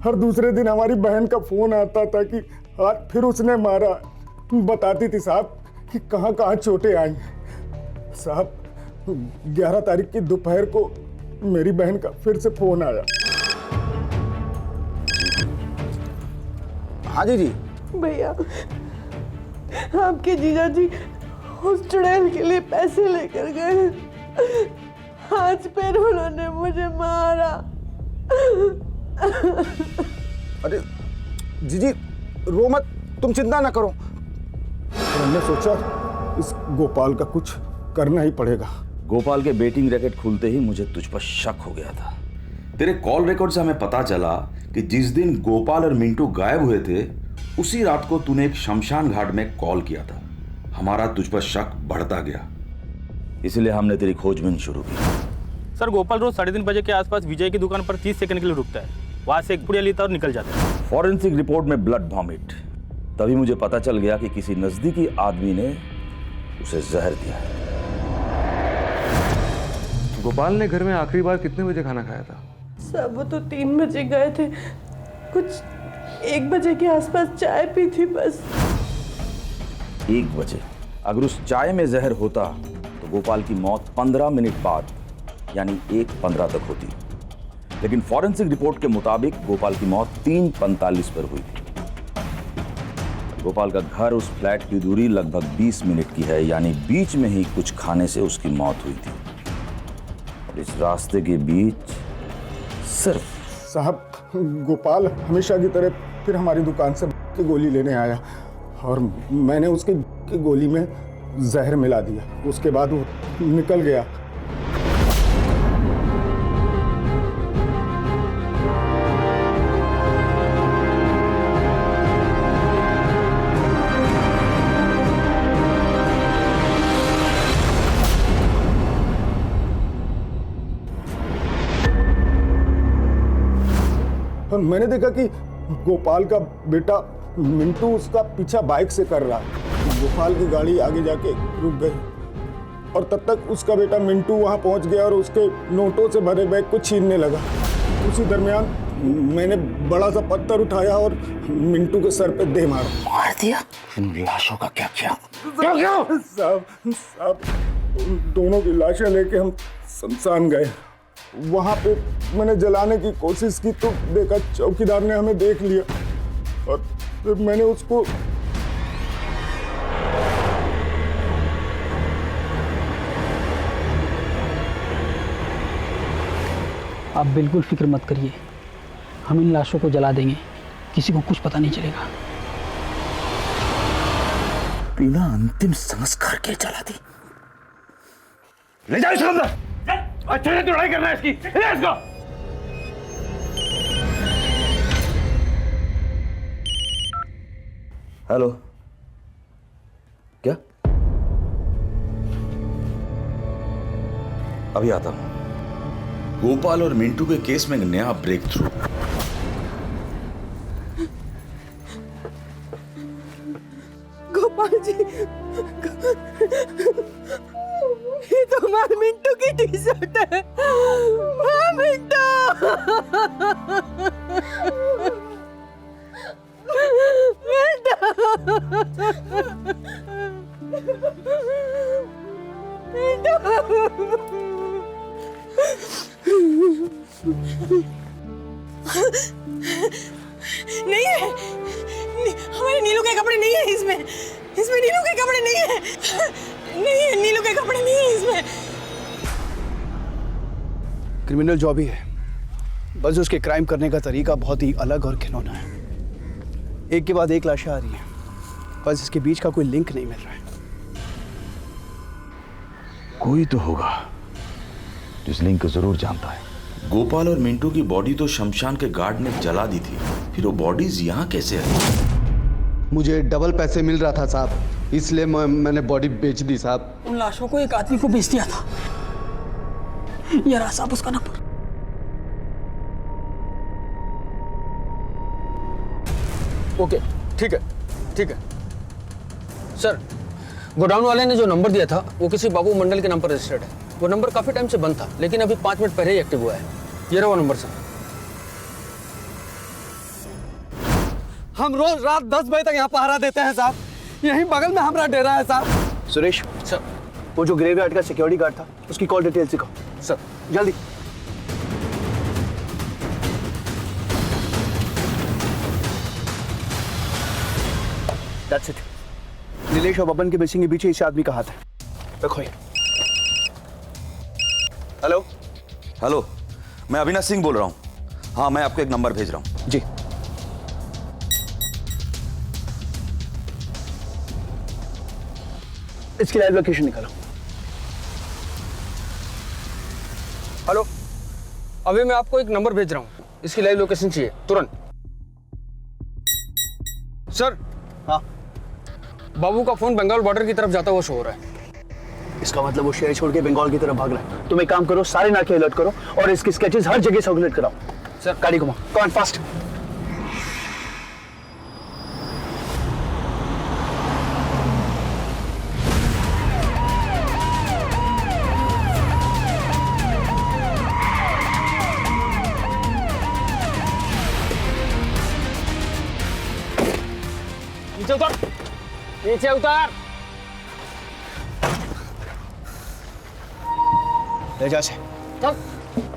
O: हर दूसरे दिन हमारी बहन का फोन आता था कि आज फिर उसने मारा। बताती थी साहब कि कहाँ कहाँ चोटें आई। साहब 11 तारीख की दोपहर को मेरी बहन का फिर से फोन आया।
H: हाँ जी
P: भैया, आपके जीजा जी उस चुड़ैल के लिए पैसे लेकर गए, आज फिर उन्होंने मुझे मारा।
O: अरे जीजी रो मत, तुम चिंता ना करो। हमने सोचा इस गोपाल का कुछ करना ही पड़ेगा।
I: गोपाल के बेटिंग रैकेट खुलते ही मुझे तुझ पर शक हो गया था। तेरे कॉल रिकॉर्ड से हमें पता चला कि जिस दिन गोपाल और मिंटू गायब हुए थे उसी रात को तूने एक शमशान घाट में कॉल किया था। हमारा तुझ पर शक बढ़ता गया, इसलिए हमने तेरी खोजबीन शुरू की।
N: सर गोपाल रोज 3:30 बजे के आसपास विजय की दुकान पर 30 सेकंड के लिए रुकता है, वहां से एक पुड़िया लेता और निकल जाता है।
I: फॉरेंसिक रिपोर्ट में ब्लड वॉमिट, तभी मुझे पता चल गया कि किसी नजदीकी आदमी ने उसे जहर दिया है।
L: गोपाल ने घर में आखिरी बार कितने बजे खाना खाया था?
P: सब वो तो 3 बजे गए थे, कुछ 1 बजे के आसपास चाय पी थी बस।
I: 1 बजे? अगर उस चाय में जहर होता तो गोपाल की मौत 15 मिनट बाद यानी 1:15 तक होती, लेकिन फॉरेंसिक रिपोर्ट के मुताबिक गोपाल की मौत 3:45 पर हुई थी। गोपाल का घर उस फ्लैट की दूरी लगभग 20 मिनट की है, यानी बीच में ही कुछ खाने से उसकी मौत हुई थी। और इस रास्ते के बीच सिर्फ
O: साहब गोपाल हमेशा की तरह फिर हमारी दुकान से की गोली लेने आया और मैंने उसकी गोली में जहर मिला दिया। उसके बाद वो निकल गया। और मैंने देखा कि गोपाल का बेटा मिंटू उसका पीछा बाइक से कर रहा है। गोपाल की गाड़ी आगे जाके रुक गई और तब तक उसका बेटा मिंटू वहां पहुंच गया और उसके नोटों से भरे बैग को छीनने लगा। उसी दरमियान मैंने बड़ा सा पत्थर उठाया और मिंटू के सर पे दे मार
I: दिया। इन लाशों का क्या किया?
O: साहब दोनों की लाशें लेके हम शमशान गए। वहां पे मैंने जलाने की कोशिश की तो देखा चौकीदार ने हमें देख लिया और फिर मैंने उसको
S: आप बिल्कुल फिक्र मत करिए, हम इन लाशों को जला देंगे, किसी को कुछ पता नहीं चलेगा।
I: बिना अंतिम संस्कार के जला दी। ले जाओ इसको अंदर। अच्छे से लड़ाई करना है इसकी। ले इसको। हेलो, क्या? अभी आता हूं। गोपाल और मिंटू के केस में एक नया ब्रेक थ्रू।
P: गोपाल जी, ये तो हमारे मिंटू की टी शर्ट है। हाँ, मिंटू। नहीं है, हमारे नीलू के कपड़े नहीं है इसमें। इसमें नीलू के कपड़े नहीं है। नहीं है, नीलू के कपड़े नहीं है इसमें।
H: क्रिमिनल जॉब ही है, बस उसके क्राइम करने का तरीका बहुत ही अलग और घिनौना है। एक के बाद एक लाशें आ रही हैं, बस इसके बीच का कोई लिंक नहीं मिल रहा है।
I: कोई तो होगा जिस लिंक को जरूर जानता है। गोपाल और मिंटू की बॉडी तो शमशान के गार्ड ने जला दी थी, फिर वो बॉडीज यहाँ कैसे आई?
S: मुझे डबल पैसे मिल रहा था साहब, इसलिए मैंने बॉडी बेच दी साहब।
P: उन लाशों को एक आदमी को बेच दिया था। ये रहा साहब उसका नंबर।
B: ओके, ठीक है, ठीक है। सर, गोडाउन वाले ने जो नंबर दिया था वो किसी बाबू मंडल के नाम पर रजिस्टर्ड है। वो नंबर काफी टाइम से बंद था, लेकिन अभी 5 मिनट पहले ही एक्टिव हुआ है। ये रहा वो नंबर सर।
J: हम रोज रात 10 बजे तक यहाँ पहरा देते हैं साहब। यहीं बगल में हमारा डेरा है साहब।
H: सुरेश
B: सर,
H: वो जो ग्रेवयार्ड का सिक्योरिटी गार्ड था, उसकी कॉल डिटेल्स दिखाओ।
B: सर,
H: जल्दी। That's it. नीलेश और बबन के मिसिंग के पीछे इस आदमी का हाथ है। रखो ये। हेलो।
I: हेलो, मैं अविनाश सिंह बोल रहा हूँ। हाँ, मैं आपको एक नंबर भेज रहा हूँ।
H: जी। इसकी लाइव लोकेशन निकालो।
B: हेलो, अभी मैं आपको एक नंबर भेज रहा हूँ, इसकी लाइव लोकेशन चाहिए तुरंत। सर।
H: हाँ।
B: बाबू का फोन बंगाल बॉर्डर की तरफ जाता हुआ शो हो रहा है।
H: इसका मतलब वो शहर छोड़ के बंगाल की तरफ भाग रहा है। तुम एक काम करो, सारे नाके अलर्ट करो और इसके स्केचेस हर जगह सर्कुलेट कराओ।
B: सर,
H: गाड़ी घुमाओ। Come on fast.
B: नीचे उतर, नीचे उतर।
H: ले जा से।
B: चल,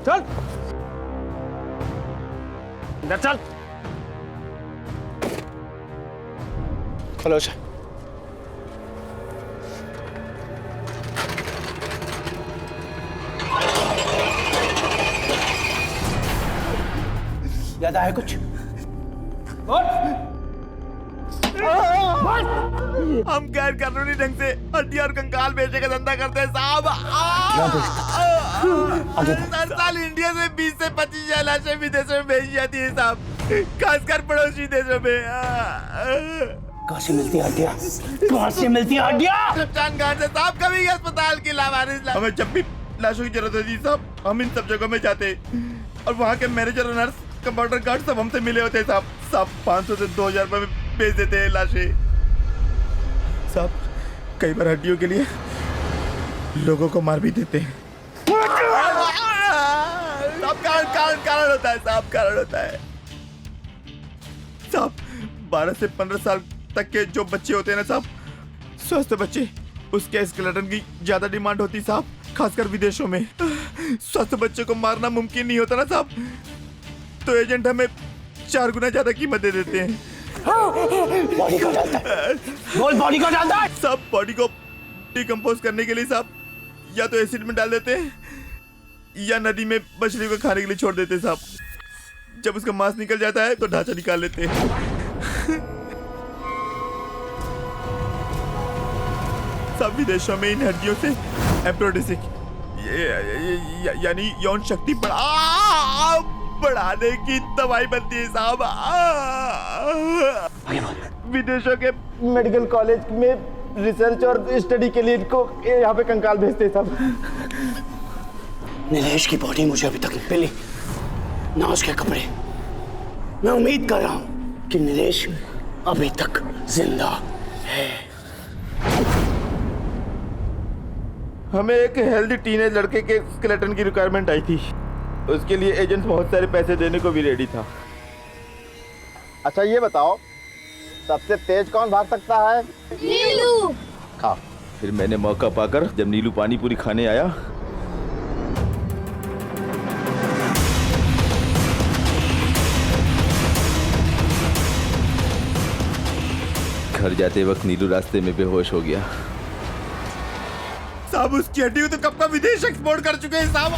B: चल, इधर चल।
H: खोलो से। याद आया कुछ?
J: हम गैर कानूनी ढंग से हड्डी और कंकाल बेचने का धंधा करते हैं साहब। हर साल इंडिया से 20 से 25 लाशें विदेशों में भेजी जाती है साहब, खासकर पड़ोसी देशों में।
H: कहाँ से मिलती है हड्डियाँ? कहाँ से मिलती है हड्डियाँ?
J: शमशान घाट से साहब, कभी अस्पताल की लावारिस। हमें जब भी लाशों की जरूरत होती है साहब, हम इन सब जगहों में जाते और वहाँ के मैनेजर और नर्स, कंपाउंडर गार्ड सब हमसे मिले होते हैं साहब। 500 से 2000 रुपए में बेच देते हैं लाशें साहब। कई बार हड्डियों के लिए लोगों को मार भी देते हैं साहब। कारण होता है साहब, कारण होता है साहब। 12 से 15 साल तक के जो बच्चे होते हैं ना साहब, स्वस्थ बच्चे, उसके स्केलेटन की ज्यादा डिमांड होती है साहब, खासकर विदेशों में। स्वस्थ बच्चे को मारना मुमकिन नहीं होता ना साहब, तो एजेंट हमें 4 गुना ज्यादा कीमत दे देते हैं।
H: बॉडी को डालता है। बोल, बॉडी को डालता है।
J: सब बॉडी को डिकम्पोज करने के लिए साहब या तो एसिड में डाल देते हैं या नदी में मछली को खाने के लिए छोड़ देते हैं साहब। जब उसका मांस निकल जाता है तो ढांचा निकाल लेते हैं।
T: सब विदेशों में इन हड्डियों से एम्ब्रोडिसिक यानी यौन शक्ति बढ़ाने की दवाई बनती है साहब। विदेशों के मेडिकल कॉलेज में रिसर्च और स्टडी के लिए इनको यहाँ पे कंकाल भेजते साहब।
H: नीलेश की बॉडी मुझे अभी तक नहीं मिली, ना उसके कपड़े। मैं उम्मीद कर रहा हूँ कि नीलेश अभी तक जिंदा है।
T: हमें एक हेल्दी टीनेज लड़के के स्केलेटन की रिक्वायरमेंट आई थी, उसके लिए एजेंट बहुत सारे पैसे देने को भी रेडी था। अच्छा ये बताओ, सबसे तेज कौन भाग सकता है?
F: नीलू।
T: हाँ, फिर मैंने मौका पाकर जब नीलू पानी पूरी खाने आया, घर जाते वक्त नीलू रास्ते में बेहोश हो गया साहब। उसकी हड्डी तो कब का विदेश एक्सपोर्ट कर चुके हैं साहब।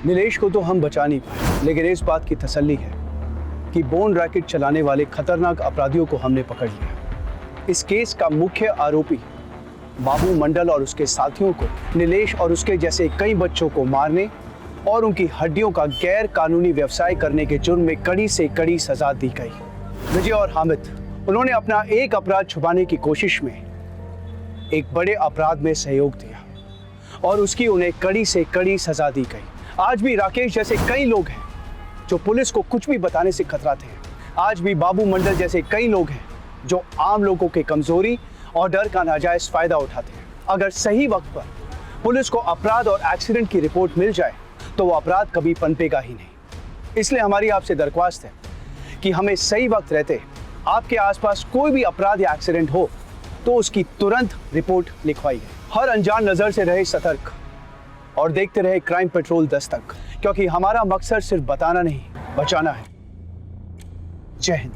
H: नीलेश को तो हम बचा नहीं पाए, लेकिन इस बात की तसल्ली है कि बोन रैकेट चलाने वाले खतरनाक अपराधियों को हमने पकड़ लिया। इस केस का मुख्य आरोपी बाबू मंडल और उसके साथियों को नीलेश और उसके जैसे कई बच्चों को मारने और उनकी हड्डियों का गैर कानूनी व्यवसाय करने के जुर्म में कड़ी से कड़ी सजा दी गई। विजय और हामिद, उन्होंने अपना एक अपराध छुपाने की कोशिश में एक बड़े अपराध में सहयोग दिया और उसकी उन्हें कड़ी से कड़ी सजा दी गई। आज भी राकेश जैसे कई लोग हैं जो पुलिस को कुछ भी बताने से कतराते हैं। आज भी बाबू मंडल जैसे कई लोग हैं जो आम लोगों की कमजोरी और डर का नाजायज फायदा उठाते हैं। अगर सही वक्त पर पुलिस को अपराध और एक्सीडेंट की रिपोर्ट मिल जाए तो वो अपराध कभी पनपेगा ही नहीं। इसलिए हमारी आपसे दरख्वास्त है कि हमें सही वक्त रहते आपके आसपास कोई भी अपराध या एक्सीडेंट हो तो उसकी तुरंत रिपोर्ट लिखवाइए। हर अनजान नजर से रहे सतर्क और देखते रहे क्राइम पेट्रोल दस्तक, क्योंकि हमारा मकसद सिर्फ बताना नहीं, बचाना है। जय हिंद।